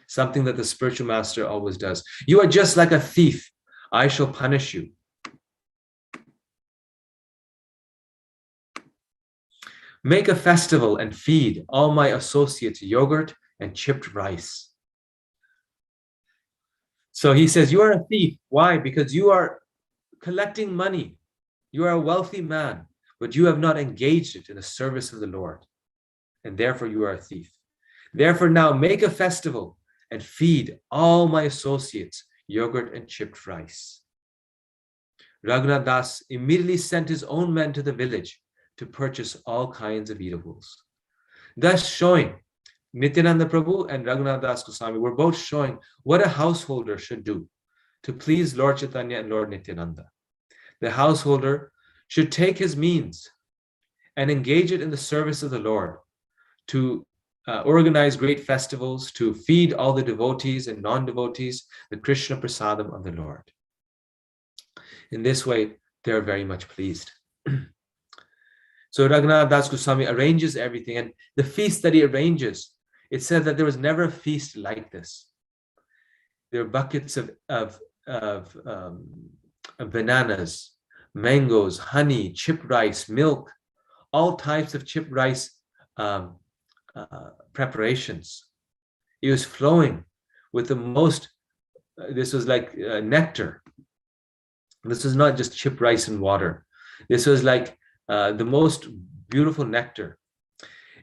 something that the spiritual master always does. You are just like a thief. I shall punish you. Make a festival and feed all my associates yogurt and chipped rice. So he says, you are a thief. Why? Because you are collecting money. You are a wealthy man, but you have not engaged it in the service of the Lord. And therefore you are a thief. Therefore now make a festival and feed all my associates yogurt and chipped rice. Raghunath Das immediately sent his own men to the village to purchase all kinds of eatables. Thus showing, Nityananda Prabhu and Raghunath Das Goswami were both showing what a householder should do to please Lord Chaitanya and Lord Nityananda. The householder should take his means and engage it in the service of the Lord, to organize great festivals, to feed all the devotees and non-devotees the Krishna prasadam of the Lord. In this way, they are very much pleased. So Raghunath Das Goswami arranges everything, and the feast that he arranges, it said that there was never a feast like this. There are buckets of bananas, mangoes, honey, chipped rice, milk, all types of chipped rice preparations. It was flowing with the most, this was like nectar. This was not just chipped rice and water. This was like the most beautiful nectar.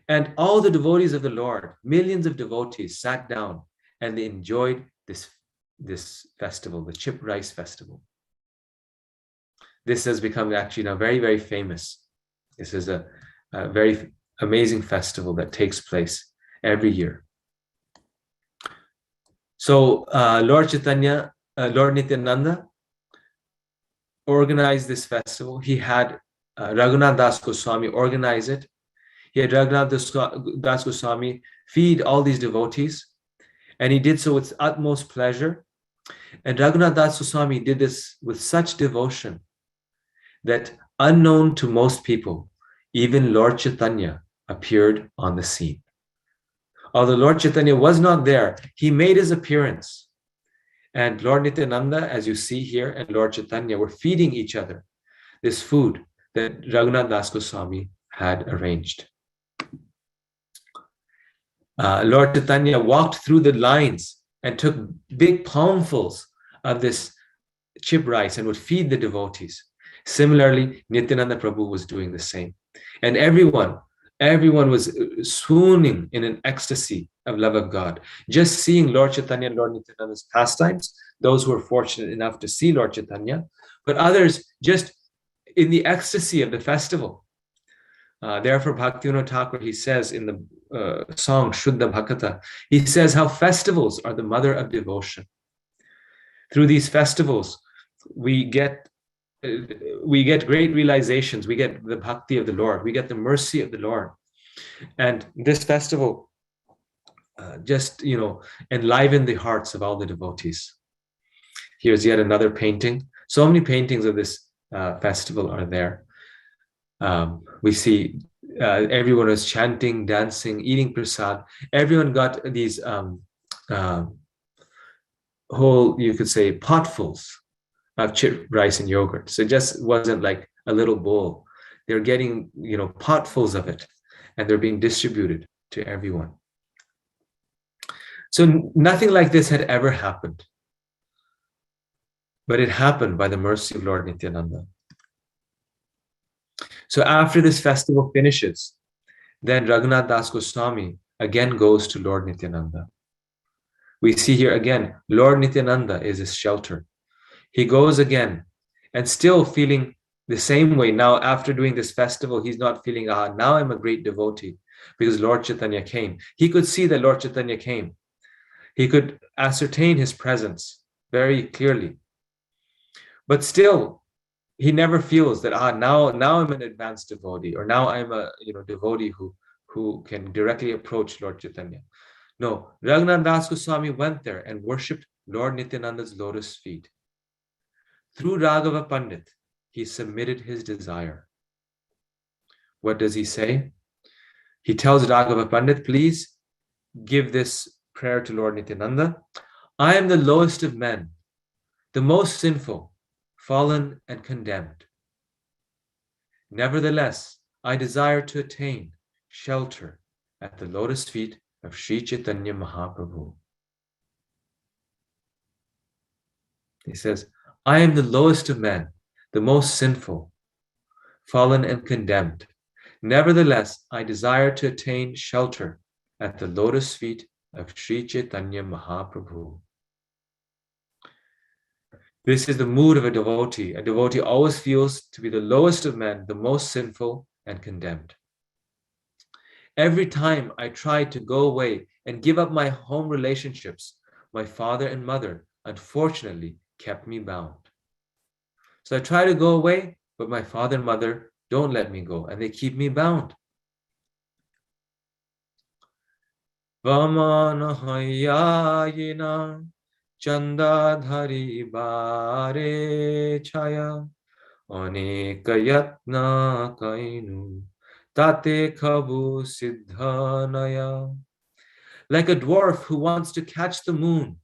And all the devotees of the Lord, millions of devotees, sat down and they enjoyed this festival, the chipped rice festival. This has become actually now very, very famous. This is a very amazing festival that takes place every year. So Lord Chaitanya, Lord Nityananda organized this festival. He had Raghunath Das Goswami organize it. He had Raghunath Das Goswami feed all these devotees, and he did so with utmost pleasure. And Raghunath Das Goswami did this with such devotion that, unknown to most people, even Lord Chaitanya appeared on the scene. Although Lord Chaitanya was not there, he made his appearance. And Lord Nityananda, as you see here, and Lord Chaitanya were feeding each other this food that Raghunath Das Goswami had arranged. Lord Chaitanya walked through the lines and took big palmfuls of this chip rice and would feed the devotees. Similarly, Nityananda Prabhu was doing the same. And everyone was swooning in an ecstasy of love of God. Just seeing Lord Chaitanya and Lord Nityananda's pastimes, those who were fortunate enough to see Lord Chaitanya, but others just in the ecstasy of the festival. Therefore, Bhaktivinoda Thakur, he says in the song Shuddha Bhakata, he says how festivals are the mother of devotion. Through these festivals, we get great realizations. We get the bhakti of the Lord. We get the mercy of the Lord. And this festival just enlivened the hearts of all the devotees. Here's yet another painting. So many paintings of this festival are there. We see everyone was chanting, dancing, eating prasad. Everyone got these whole, you could say, potfuls of chip rice and yogurt. So it just wasn't like a little bowl. They're getting, potfuls of it, and they're being distributed to everyone. So nothing like this had ever happened. But it happened by the mercy of Lord Nityananda. So after this festival finishes, then Raghunath Das Goswami again goes to Lord Nityananda. We see here again, Lord Nityananda is his shelter. He goes again, and still feeling the same way. Now, after doing this festival, he's not feeling, now I'm a great devotee, because Lord Chaitanya came. He could see that Lord Chaitanya came. He could ascertain his presence very clearly. But still, he never feels that, now I'm an advanced devotee, or now I'm a devotee who can directly approach Lord Chaitanya. No, Raghunath Das Goswami went there and worshipped Lord Nityananda's lotus feet. Through Raghava Pandit, he submitted his desire. What does he say? He tells Raghava Pandit, please give this prayer to Lord Nityananda. I am the lowest of men, the most sinful, fallen and condemned. Nevertheless, I desire to attain shelter at the lotus feet of Sri Chaitanya Mahaprabhu. He says, I am the lowest of men, the most sinful, fallen and condemned. Nevertheless, I desire to attain shelter at the lotus feet of Sri Chaitanya Mahaprabhu. This is the mood of a devotee. A devotee always feels to be the lowest of men, the most sinful and condemned. Every time I tried to go away and give up my home relationships, my father and mother unfortunately kept me bound. So I try to go away, but my father and mother don't let me go, and they keep me bound. Vamanahayayina chandadhari bare chaya anekayatna kainu tate khabu siddhanaya. Like a dwarf who wants to catch the moon,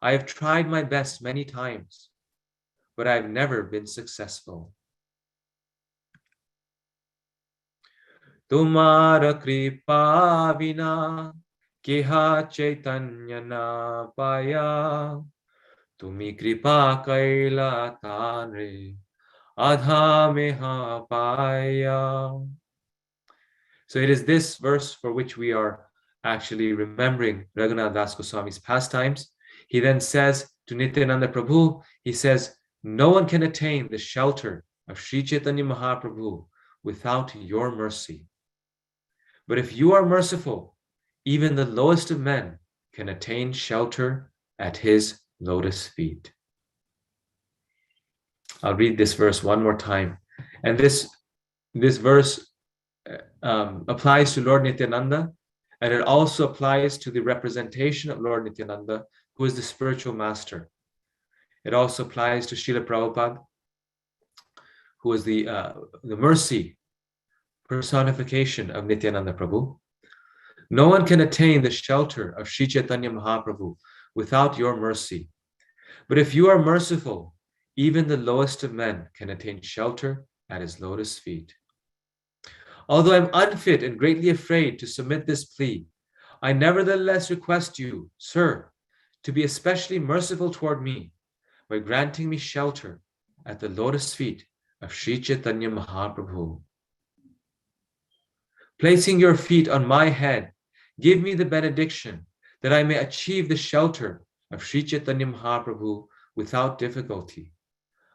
I have tried my best many times, but I have never been successful. Tumara kripa vina keha chaitanya na paya, tumi kripa kaila tanre adha meha paya. So it is this verse for which we are actually remembering Raghunath Das Goswami's pastimes. He then says to Nityananda Prabhu, he says, no one can attain the shelter of Sri Chaitanya Mahaprabhu without your mercy. But if you are merciful, even the lowest of men can attain shelter at his lotus feet. I'll read this verse one more time. And this this verse applies to Lord Nityananda, and it also applies to the representation of Lord Nityananda, who is the spiritual master. It also applies to Srila Prabhupada, who is the mercy personification of Nityananda Prabhu. No one can attain the shelter of Sri Chaitanya Mahaprabhu without your mercy. But if you are merciful, even the lowest of men can attain shelter at his lotus feet. Although I am unfit and greatly afraid to submit this plea, I nevertheless request you, sir, to be especially merciful toward me by granting me shelter at the lotus feet of Sri Chaitanya Mahaprabhu. Placing your feet on my head, give me the benediction that I may achieve the shelter of Sri Chaitanya Mahaprabhu without difficulty.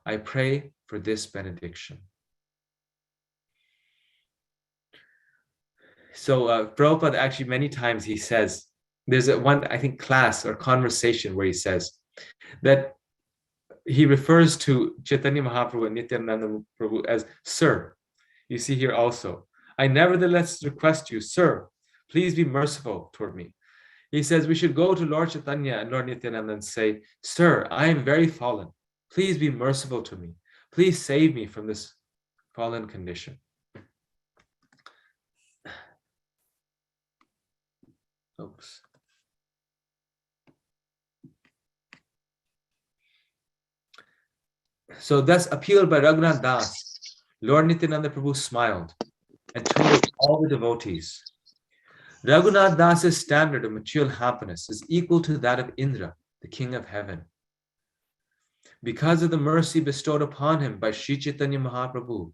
I pray for this benediction. So Prabhupada actually many times he says, there's one, I think, class or conversation where he says that he refers to Chaitanya Mahaprabhu and Nityananda Prabhu as Sir. You see here also, I nevertheless request you, Sir, please be merciful toward me. He says we should go to Lord Chaitanya and Lord Nityananda and say, Sir, I am very fallen. Please be merciful to me. Please save me from this fallen condition. Oops. So thus appealed by Raghunath Das, Lord Nityananda Prabhu smiled and told all the devotees, Raghunath Das's standard of material happiness is equal to that of Indra, the king of heaven. Because of the mercy bestowed upon him by Sri Chaitanya Mahaprabhu,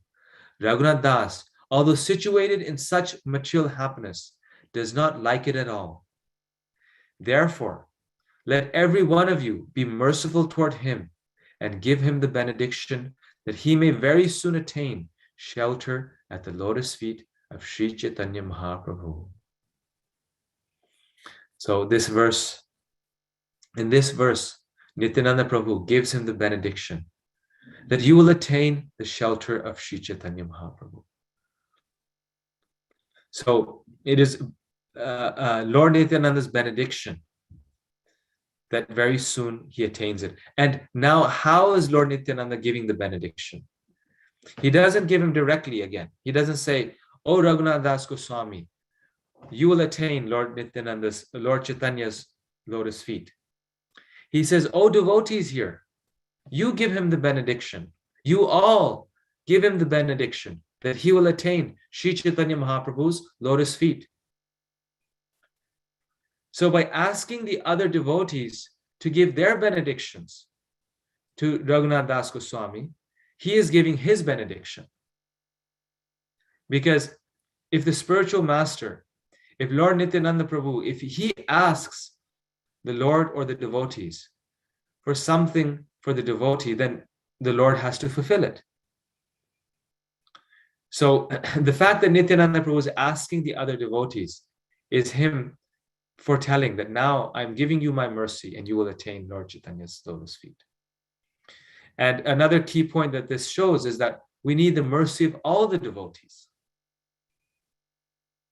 Raghunath Das, although situated in such material happiness, does not like it at all. Therefore, let every one of you be merciful toward him and give him the benediction that he may very soon attain shelter at the lotus feet of Sri Chaitanya Mahaprabhu. So in this verse, Nityananda Prabhu gives him the benediction that you will attain the shelter of Sri Chaitanya Mahaprabhu. So it is Lord Nityananda's benediction that very soon he attains it. And now, how is Lord Nityananda giving the benediction? He doesn't give him directly again. He doesn't say, Oh Raghunath Das Goswami, you will attain Lord Chaitanya's lotus feet. He says, Oh devotees here, you give him the benediction. You all give him the benediction that he will attain Sri Chaitanya Mahaprabhu's lotus feet. So by asking the other devotees to give their benedictions to Raghunath Das Goswami, he is giving his benediction. Because if the spiritual master, if Lord Nityananda Prabhu, if he asks the Lord or the devotees for something for the devotee, then the Lord has to fulfill it. So the fact that Nityananda Prabhu is asking the other devotees is him foretelling that now I'm giving you my mercy and you will attain Lord Chaitanya's lotus feet. And another key point that this shows is that we need the mercy of all the devotees.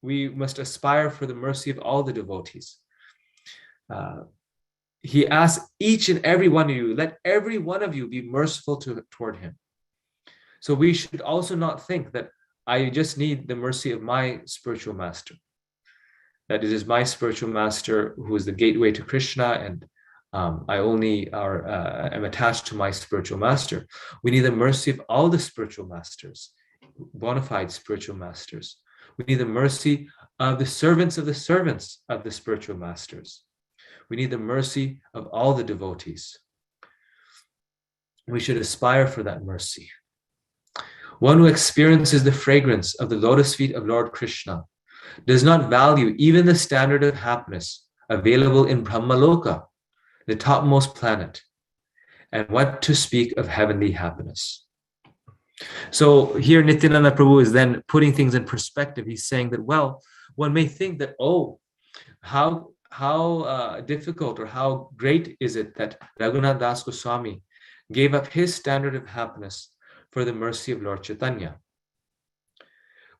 We must aspire for the mercy of all the devotees. He asks each and every one of you, let every one of you be merciful toward him. So we should also not think that I just need the mercy of my spiritual master. That it is my spiritual master who is the gateway to Krishna, and I only am attached to my spiritual master. We need the mercy of all the spiritual masters, bona fide spiritual masters. We need the mercy of the servants of the spiritual masters. We need the mercy of all the devotees. We should aspire for that mercy. One who experiences the fragrance of the lotus feet of Lord Krishna does not value even the standard of happiness available in Brahmaloka, the topmost planet, and what to speak of heavenly happiness. So here Nityananda Prabhu is then putting things in perspective. He's saying that, well, one may think that, oh, how difficult or how great is it that Raghunath Das Goswami gave up his standard of happiness for the mercy of Lord Chaitanya.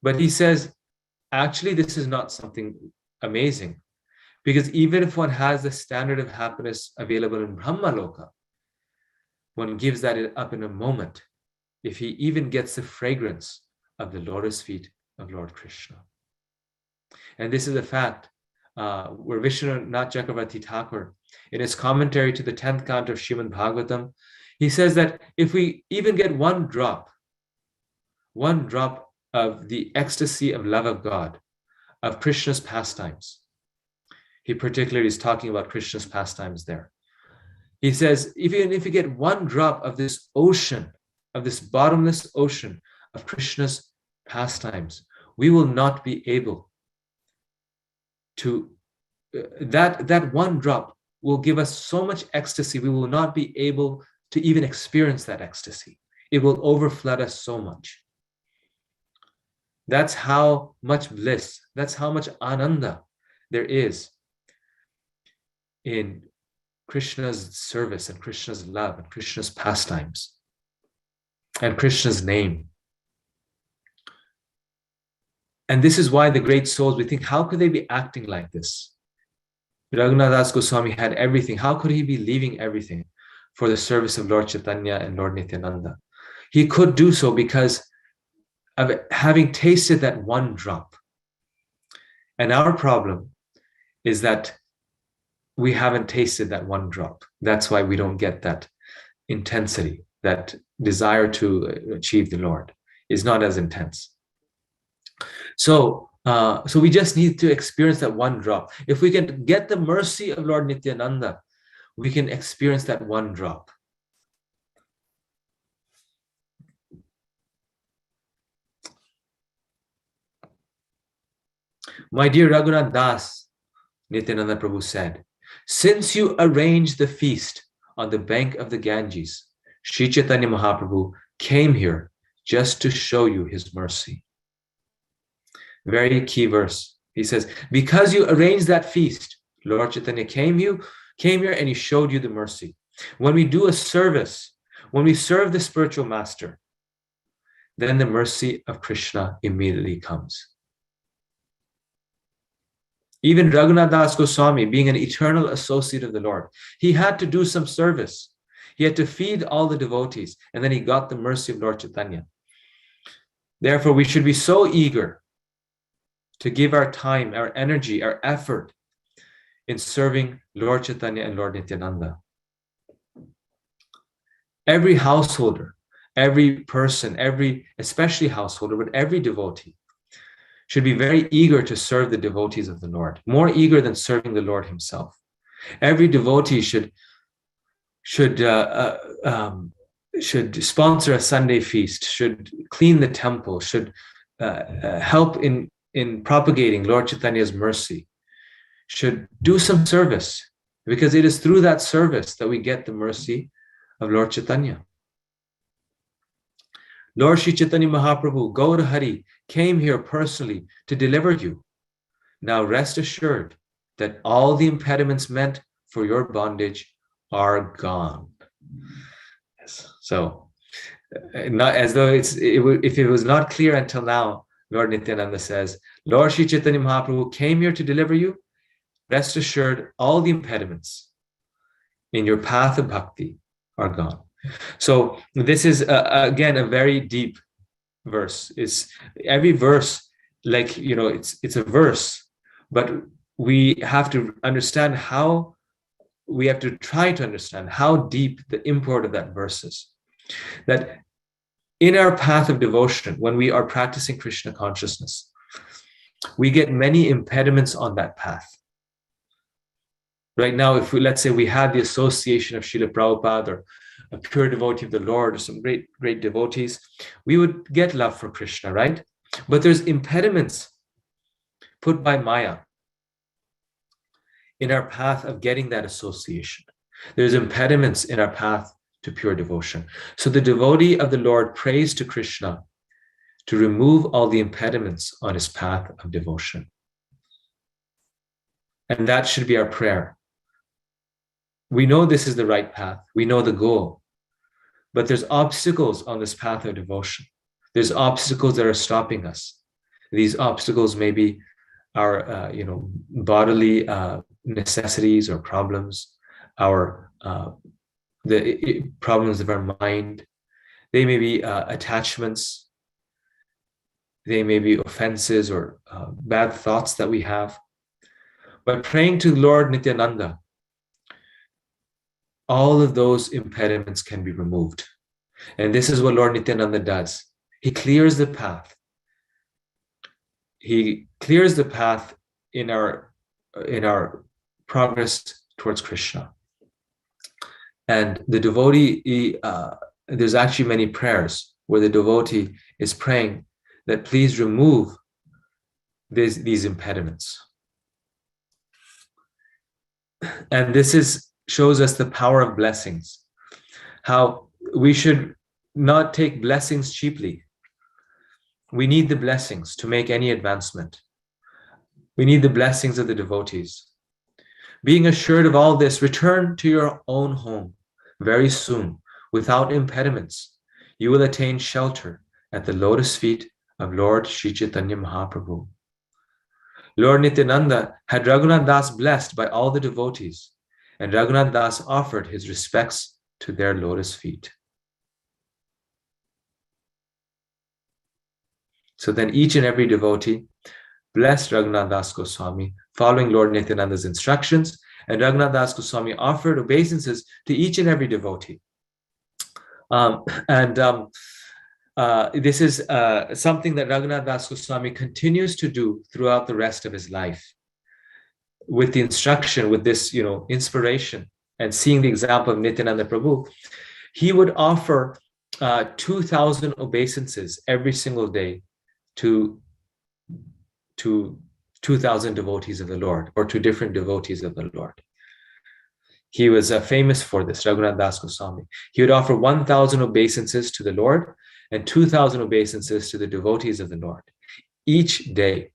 But he says, actually, this is not something amazing, because even if one has the standard of happiness available in Brahmaloka, one gives that up in a moment if he even gets the fragrance of the lotus feet of Lord Krishna. And this is a fact where Vishwanath Chakravarti Thakur, in his commentary to the 10th canto of Srimad-Bhagavatam, he says that if we even get one drop of the ecstasy of love of God, of Krishna's pastimes, he particularly is talking about Krishna's pastimes there. He says, even if you get one drop of this ocean, of this bottomless ocean of Krishna's pastimes, we will not be able to, that one drop will give us so much ecstasy, we will not be able to even experience that ecstasy. It will overflood us so much. That's how much bliss, that's how much ananda there is in Krishna's service and Krishna's love and Krishna's pastimes and Krishna's name. And this is why the great souls, we think, how could they be acting like this? Raghunath Das Goswami had everything. How could he be leaving everything for the service of Lord Chaitanya and Lord Nityananda? He could do so because of having tasted that one drop. And our problem is that we haven't tasted that one drop. That's why we don't get that intensity, that desire to achieve the Lord is not as intense. So we just need to experience that one drop. If we can get the mercy of Lord Nityananda, we can experience that one drop. My dear Raghunath Das, Nityananda Prabhu said, since you arranged the feast on the bank of the Ganges, Sri Chaitanya Mahaprabhu came here just to show you his mercy. Very key verse. He says, because you arranged that feast, Lord Chaitanya came here and he showed you the mercy. When we do a service, when we serve the spiritual master, then the mercy of Krishna immediately comes. Even Raghunath Das Goswami, being an eternal associate of the Lord, he had to do some service. He had to feed all the devotees, and then he got the mercy of Lord Chaitanya. Therefore, we should be so eager to give our time, our energy, our effort in serving Lord Chaitanya and Lord Nityananda. Every householder, every person, especially householder, but every devotee should be very eager to serve the devotees of the Lord, more eager than serving the Lord himself. Every devotee should sponsor a Sunday feast, should clean the temple, should help in propagating Lord Chaitanya's mercy, should do some service, because it is through that service that we get the mercy of Lord Chaitanya. Lord Sri Chaitanya Mahaprabhu, Gaur Hari, came here personally to deliver you. Now rest assured that all the impediments meant for your bondage are gone. Yes. So, not as though if it was not clear until now, Lord Nityananda says, Lord Sri Chaitanya Mahaprabhu came here to deliver you. Rest assured, all the impediments in your path of bhakti are gone. So this is again a very deep verse. It's every verse, like, you know, it's a verse, but we have to understand how, we have to try to understand how deep the import of that verse is. That in our path of devotion, when we are practicing Krishna consciousness, we get many impediments on that path. Right now, if let's say we had the association of Srila Prabhupada or a pure devotee of the Lord or some great devotees, we would get love for Krishna, right? But there's impediments put by Maya in our path of getting that association. There's impediments in our path to pure devotion. So the devotee of the Lord prays to Krishna to remove all the impediments on his path of devotion. And that should be our prayer. We know this is the right path. We know the goal. But there's obstacles on this path of devotion. There's obstacles that are stopping us. These obstacles may be our, bodily necessities or problems, our problems of our mind. They may be attachments. They may be offenses or bad thoughts that we have. By praying to Lord Nityananda, all of those impediments can be removed. And this is what Lord Nityananda does. He clears the path. He clears the path in our progress towards Krishna. And the devotee, there's actually many prayers where the devotee is praying that please remove these impediments. And this shows us the power of blessings, how we should not take blessings cheaply. We need the blessings to make any advancement. We need the blessings of the devotees. Being assured of all this, return to your own home very soon without impediments. You will attain shelter at the lotus feet of Lord Sri Chaitanya Mahaprabhu. Lord Nityananda had Raghunath Das blessed by all the devotees, and Raghunath Das offered his respects to their lotus feet. So then each and every devotee blessed Raghunath Das Goswami, following Lord Nityananda's instructions, and Raghunath Das Goswami offered obeisances to each and every devotee. This is something that Raghunath Das Goswami continues to do throughout the rest of his life. With the instruction, with this, inspiration, and seeing the example of Nityananda Prabhu, he would offer 2,000 obeisances every single day to 2,000 devotees of the Lord, or to different devotees of the Lord. He was famous for this, Raghunath Das Goswami. He would offer 1,000 obeisances to the Lord and 2,000 obeisances to the devotees of the Lord each day.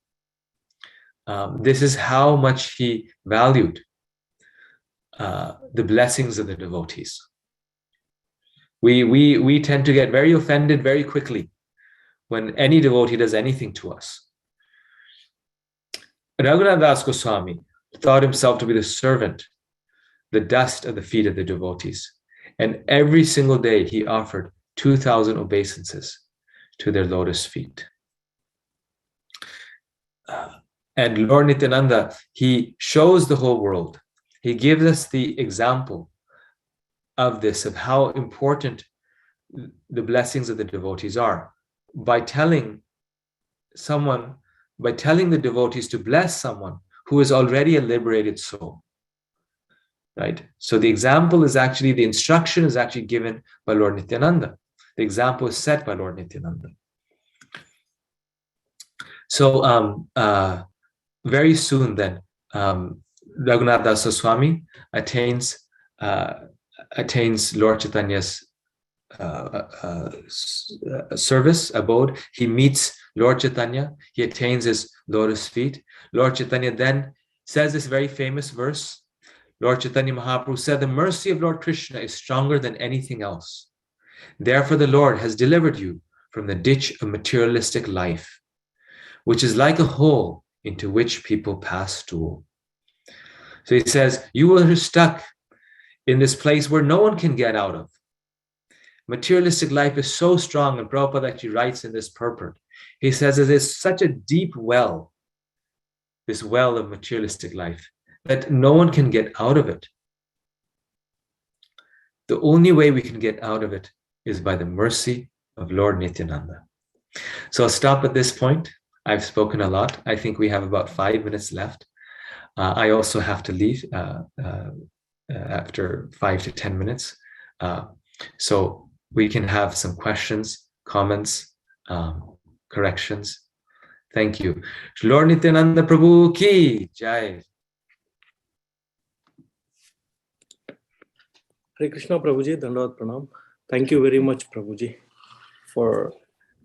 This is how much he valued the blessings of the devotees. We tend to get very offended very quickly when any devotee does anything to us. Raghunath Das Goswami thought himself to be the servant, the dust of the feet of the devotees. And every single day he offered 2,000 obeisances to their lotus feet. And Lord Nityananda, he shows the whole world. He gives us the example of this, of how important the blessings of the devotees are, by telling the devotees to bless someone who is already a liberated soul. Right? So the example is actually, the instruction is actually given by Lord Nityananda. The example is set by Lord Nityananda. So very soon then, Raghunath Das Goswami attains Lord Chaitanya's service, abode. He meets Lord Chaitanya. He attains his lotus feet. Lord Chaitanya then says this very famous verse. Lord Chaitanya Mahaprabhu said, the mercy of Lord Krishna is stronger than anything else. Therefore, the Lord has delivered you from the ditch of materialistic life, which is like a hole into which people pass stool. So he says, you are stuck in this place where no one can get out of. Materialistic life is so strong, and Prabhupada actually writes in this purport. He says it is such a deep well, this well of materialistic life, that no one can get out of it. The only way we can get out of it is by the mercy of Lord Nityananda. So I'll stop at this point. I've spoken a lot. I think we have about 5 minutes left. I also have to leave after 5 to 10 minutes. So we can have some questions, comments, corrections. Thank you. Lord Nityananda Prabhu ki jai. Hare Krishna Prabhuji, Dandavat Pranam. Thank you very much, Prabhuji, for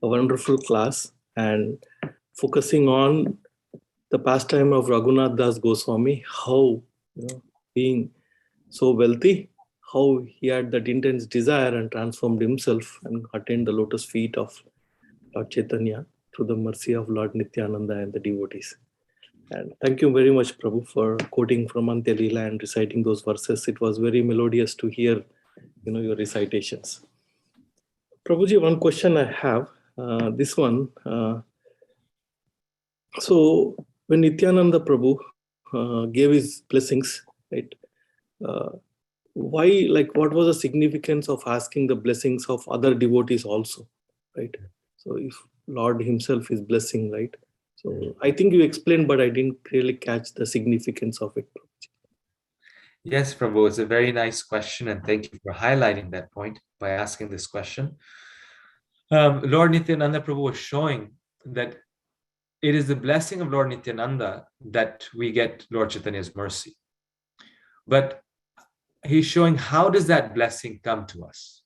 a wonderful class and focusing on the pastime of Raghunath Das Goswami, how being so wealthy, how he had that intense desire and transformed himself and attained the lotus feet of Lord Chaitanya through the mercy of Lord Nityananda and the devotees. And thank you very much, Prabhu, for quoting from Antya Leela and reciting those verses. It was very melodious to hear, your recitations. Prabhuji, one question I have, this one. So when Nityananda Prabhu gave his blessings, right? Why, what was the significance of asking the blessings of other devotees also, right? So if Lord himself is blessing, right? So I think you explained, but I didn't really catch the significance of it. Yes, Prabhu, it's a very nice question, and thank you for highlighting that point by asking this question. Lord Nityananda Prabhu was showing that it is the blessing of Lord Nityananda that we get Lord Chaitanya's mercy. But he's showing how does that blessing come to us?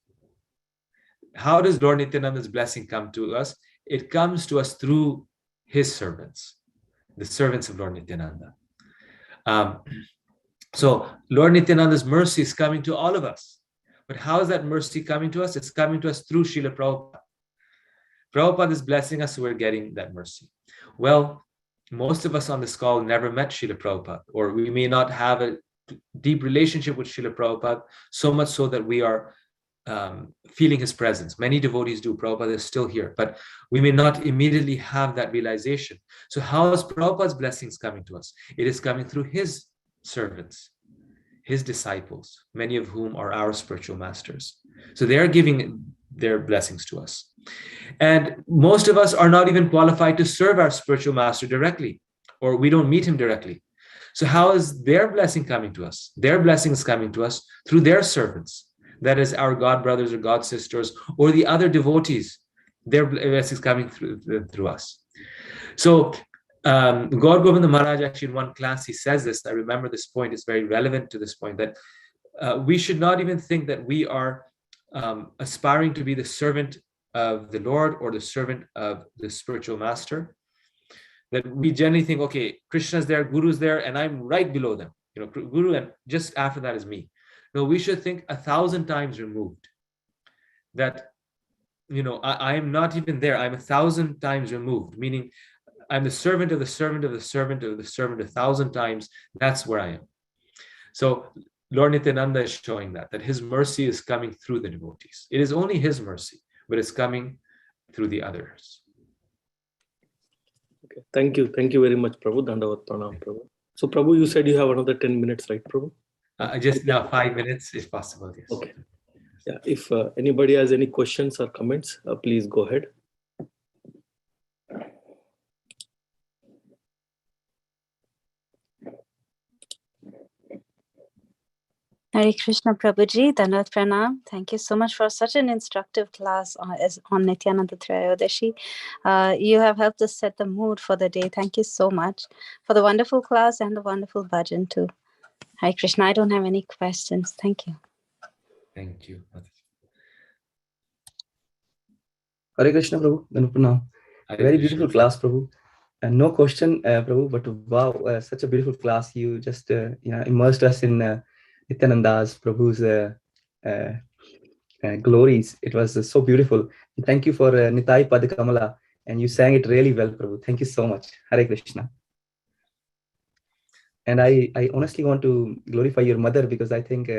How does Lord Nityananda's blessing come to us? It comes to us through his servants, the servants of Lord Nityananda. So Lord Nityananda's mercy is coming to all of us. But how is that mercy coming to us? It's coming to us through Srila Prabhupada. Prabhupada is blessing us, so we're getting that mercy. Well, most of us on this call never met Srila Prabhupada, or we may not have a deep relationship with Srila Prabhupada, so much so that we are feeling his presence. Many devotees do. Prabhupada is still here, but we may not immediately have that realization. So how is Prabhupada's blessings coming to us? It is coming through his servants, his disciples, many of whom are our spiritual masters. So they are giving their blessings to us. And most of us are not even qualified to serve our spiritual master directly, or we don't meet him directly. So how is their blessing coming to us? Their blessing is coming to us through their servants. That is our God brothers or God sisters, or the other devotees. Their blessing is coming through us. So Gaur Govinda Maharaj, actually in one class, he says this. I remember this point. It's very relevant to this point, that we should not even think that we are aspiring to be the servant of the Lord or the servant of the spiritual master. That we generally think, okay, Krishna's there, Guru's there, and I'm right below them. Guru, and just after that is me. No, we should think 1,000 times removed. That, I am not even there. I'm 1,000 times removed, meaning I'm the servant of the servant of the servant of the servant 1,000 times. That's where I am. So Lord Nityananda is showing that his mercy is coming through the devotees. It is only his mercy, but it's coming through the others. Okay, thank you very much, Prabhu. Dandavat Pranam, Prabhu. So Prabhu, you said you have another 10 minutes, right, Prabhu? Just now 5 minutes, if possible. Yes. Okay. Yeah. If anybody has any questions or comments, please go ahead. Hare Krishna Prabhuji, Dandavat Pranam. Thank you so much for such an instructive class on Nityananda Trayodashi. You have helped us set the mood for the day. Thank you so much for the wonderful class and the wonderful bhajan too. Hare Krishna, I don't have any questions. Thank you. Thank you. Hare Krishna Prabhu, Dandavat Pranam. Very beautiful class, Prabhu. And no question, Prabhu, but wow, such a beautiful class. You just immersed us in Nityananda's, Prabhu's glories. It was so beautiful. And thank you for Nitai Padakamala, and you sang it really well, Prabhu. Thank you so much. Hare Krishna. And I honestly want to glorify your mother, because I think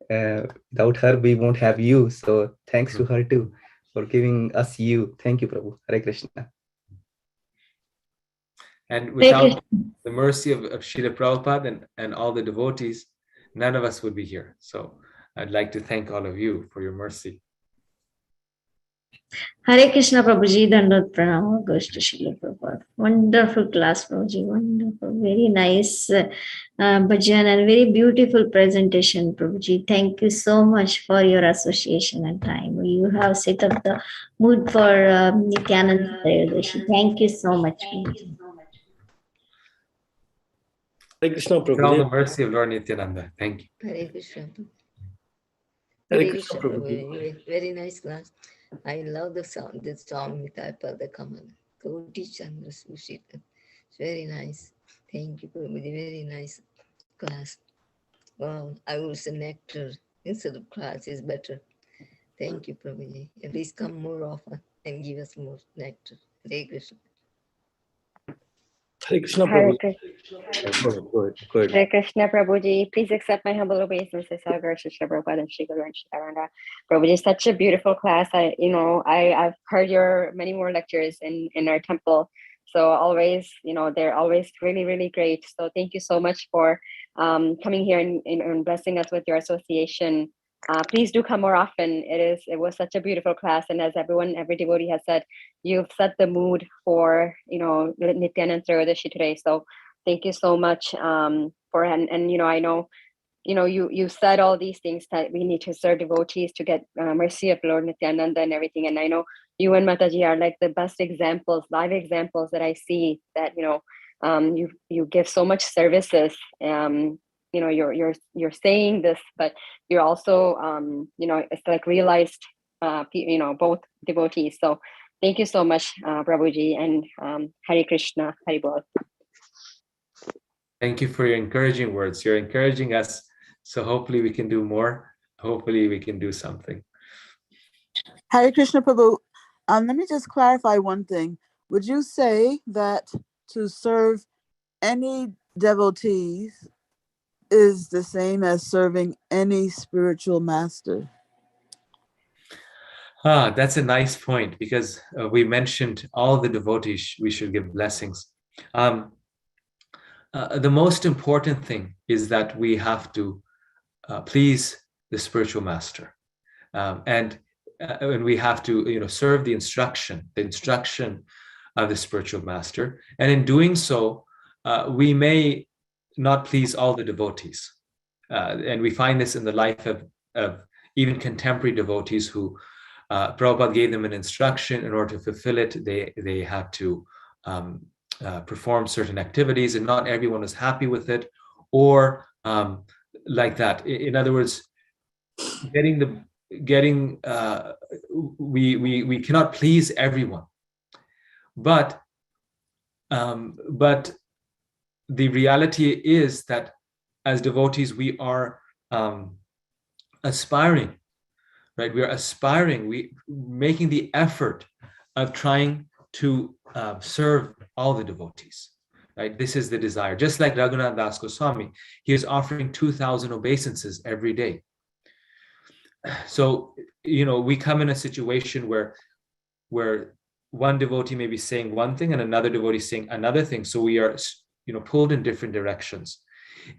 without her, we won't have you. So thanks to her too for giving us you. Thank you, Prabhu. Hare Krishna. And without the mercy of Srila Prabhupada and all the devotees, none of us would be here. So I'd like to thank all of you for your mercy. Hare Krishna Prabhuji, Dandavat Pranam, goes to Srila Prabhupada. Wonderful class, Prabhuji, wonderful. Very nice bhajan and very beautiful presentation, Prabhuji. Thank you so much for your association and time. You have set up the mood for Nityananda Trayodashi. Thank you so much, Prabhuji. Hare Krishna Prabhuji. For all the mercy of Lord Nityananda. Thank you. Hare Krishna. Hare Krishna Prabhuji. Very nice class. I love the song Nitai Padakamala. Koti Chandra Sushita. It's very nice. Thank you, Prabhuji. Very nice class. Wow, I would say nectar instead of class is better. Thank you, Prabhuji. Please come more often and give us more nectar. Hare Krishna. Hare Krishna, Hare Prabhu. Krishna. Go ahead. Hare Krishna, Prabhuji. Please accept my humble obeisances, Sagar, Shishra Prabhupada, and Shri Guru and Shikaranga. Prabhuji, such a beautiful class. I've heard your many more lectures in our temple. So always, they're always really, really great. So thank you so much for coming here and blessing us with your association. Please do come more often. It was such a beautiful class, and as every devotee has said, you've set the mood for Nityananda Trayodashi today. So thank you so much for and I know you said all these things that we need to serve devotees to get mercy of Lord Nityananda and everything. And I know you and Mataji are like the best examples, live examples that I see that you give so much services. You're saying this, but you're also it's like realized both devotees. So thank you so much, Prabhuji, and Hare Krishna, Hare Bol. Thank you for your encouraging words. You're encouraging us, so hopefully we can do more. Hopefully we can do something. Hare Krishna, Prabhu. Let me just clarify one thing. Would you say that to serve any devotees is the same as serving any spiritual master? That's a nice point, because we mentioned all the devotees we should give blessings. The most important thing is that we have to please the spiritual master, and we have to serve the instruction of the spiritual master. And in doing so, we may not please all the devotees, and we find this in the life of even contemporary devotees who Prabhupada gave them an instruction. In order to fulfill it, they had to perform certain activities, and not everyone was happy with it, or like that. In other words, we cannot please everyone, but the reality is that as devotees we are aspiring, right? We are aspiring, making the effort of trying to serve all the devotees, right? This is the desire. Just like Raghunath Das Goswami, he is offering 2,000 obeisances every day. So, we come in a situation where one devotee may be saying one thing and another devotee saying another thing. So we are, pulled in different directions.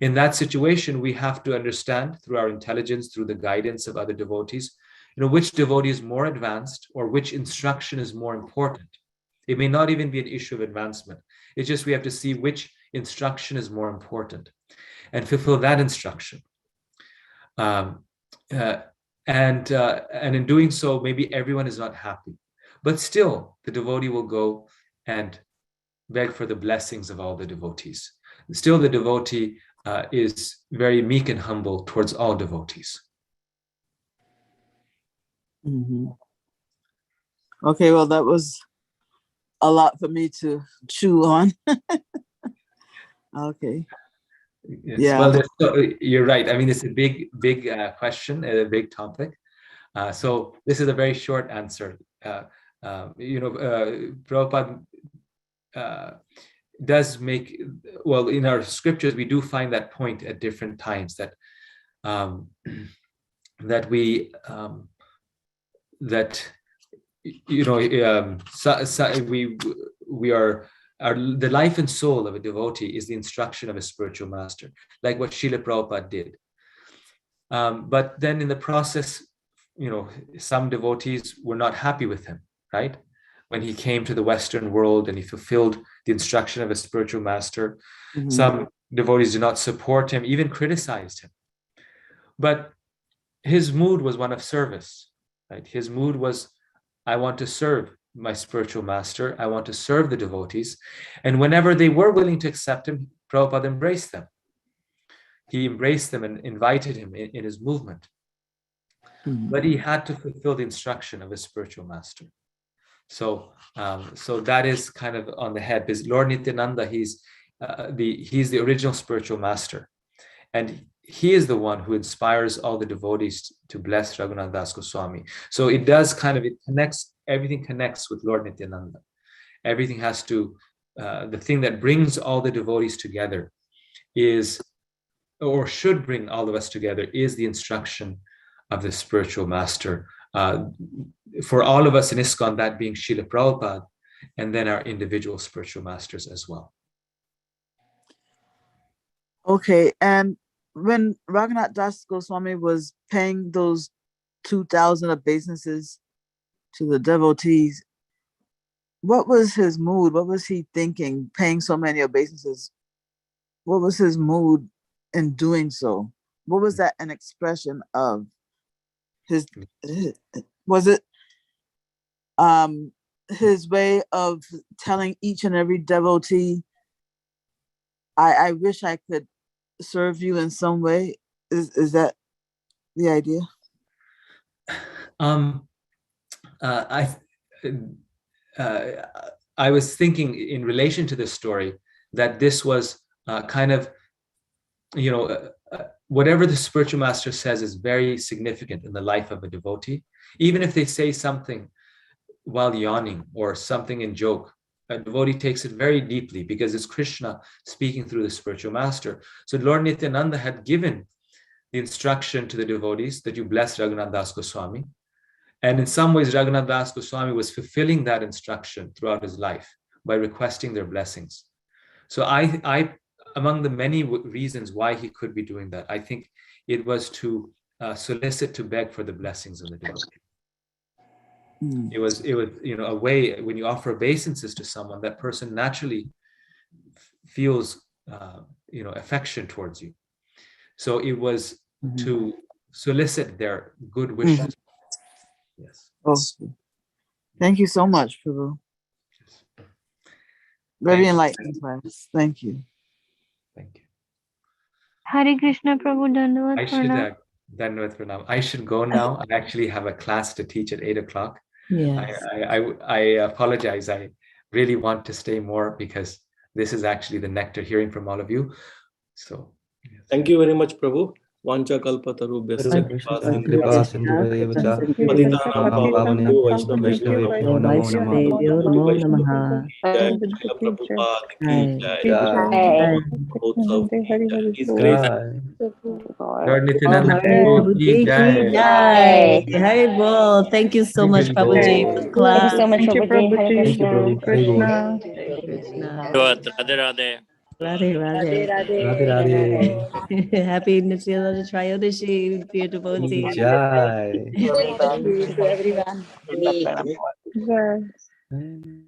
In that situation, we have to understand through our intelligence, through the guidance of other devotees, which devotee is more advanced or which instruction is more important. It may not even be an issue of advancement. It's just we have to see which instruction is more important and fulfill that instruction. And in doing so, maybe everyone is not happy, but still the devotee will go and beg for the blessings of all the devotees. Still, the devotee is very meek and humble towards all devotees. Mm-hmm. Okay, well, that was a lot for me to chew on. Okay. Yes. Yeah. Well, you're right. I mean, it's a big question, a big topic. So this is a very short answer. Prabhupada does make, well, in our scriptures, we do find that point at different times that we are. The life and soul of a devotee is the instruction of a spiritual master, like what Srila Prabhupada did. But then in the process, some devotees were not happy with him, right? When he came to the Western world and he fulfilled the instruction of a spiritual master, mm-hmm. Some devotees did not support him, even criticized him. But his mood was one of service, right? His mood was, I want to serve my spiritual master. I want to serve the devotees. And whenever they were willing to accept him, Prabhupada embraced them. He embraced them and invited him in his movement. Mm-hmm. But he had to fulfill the instruction of his spiritual master. So that is kind of on the head, because Lord Nityananda, he's the original spiritual master. And he is the one who inspires all the devotees to bless Raghunath Das Goswami. So it does everything connects with Lord Nityananda. Everything has to, the thing that brings all the devotees together is, or should bring all of us together, is the instruction of the spiritual master. For all of us in ISKCON, that being Srila Prabhupada, and then our individual spiritual masters as well. Okay, and when Raghunath Das Goswami was paying those 2,000 obeisances to the devotees, what was his mood? What was he thinking, paying so many obeisances? What was his mood in doing so? What was that an expression of? Was it his way of telling each and every devotee, I wish I could serve you in some way? Is that the idea? I was thinking in relation to this story that this was kind of, whatever the spiritual master says is very significant in the life of a devotee. Even if they say something while yawning or something in joke, a devotee takes it very deeply because it's Krishna speaking through the spiritual master. So Lord Nityananda had given the instruction to the devotees that you bless Raghunath Das Goswami. And in some ways, Raghunath Das Goswami was fulfilling that instruction throughout his life by requesting their blessings. So I among the many reasons why he could be doing that, I think it was to solicit, to beg for the blessings of the devotee. It was a way, when you offer obeisances to someone, that person naturally feels affection towards you. So it was to solicit their good wishes. Yes. Oh, thank you so much, Prabhu. Very enlightening class. Thank you. Thank you. Hare Krishna, Prabhu. Dhanavad Pranam. Dhanavad Pranam. I should go now. I actually have a class to teach at 8 o'clock. Yes. I apologize. I really want to stay more because this is actually the nectar hearing from all of you. So yes. Thank you very much, Prabhu. Vancha kalpatarubhyasya Lord Nityananda Prabhu ki jai. Haribol. Thank you so much, Prabhuji, for the class. Thank you so much, Prabhuji. Thank you, Prabhu. Krishna. Radhe Radhe. Radhe Radhe. Radhe Radhe. Happy Nityananda Trayodashi, dear devotees. Jai. To everyone. Jai.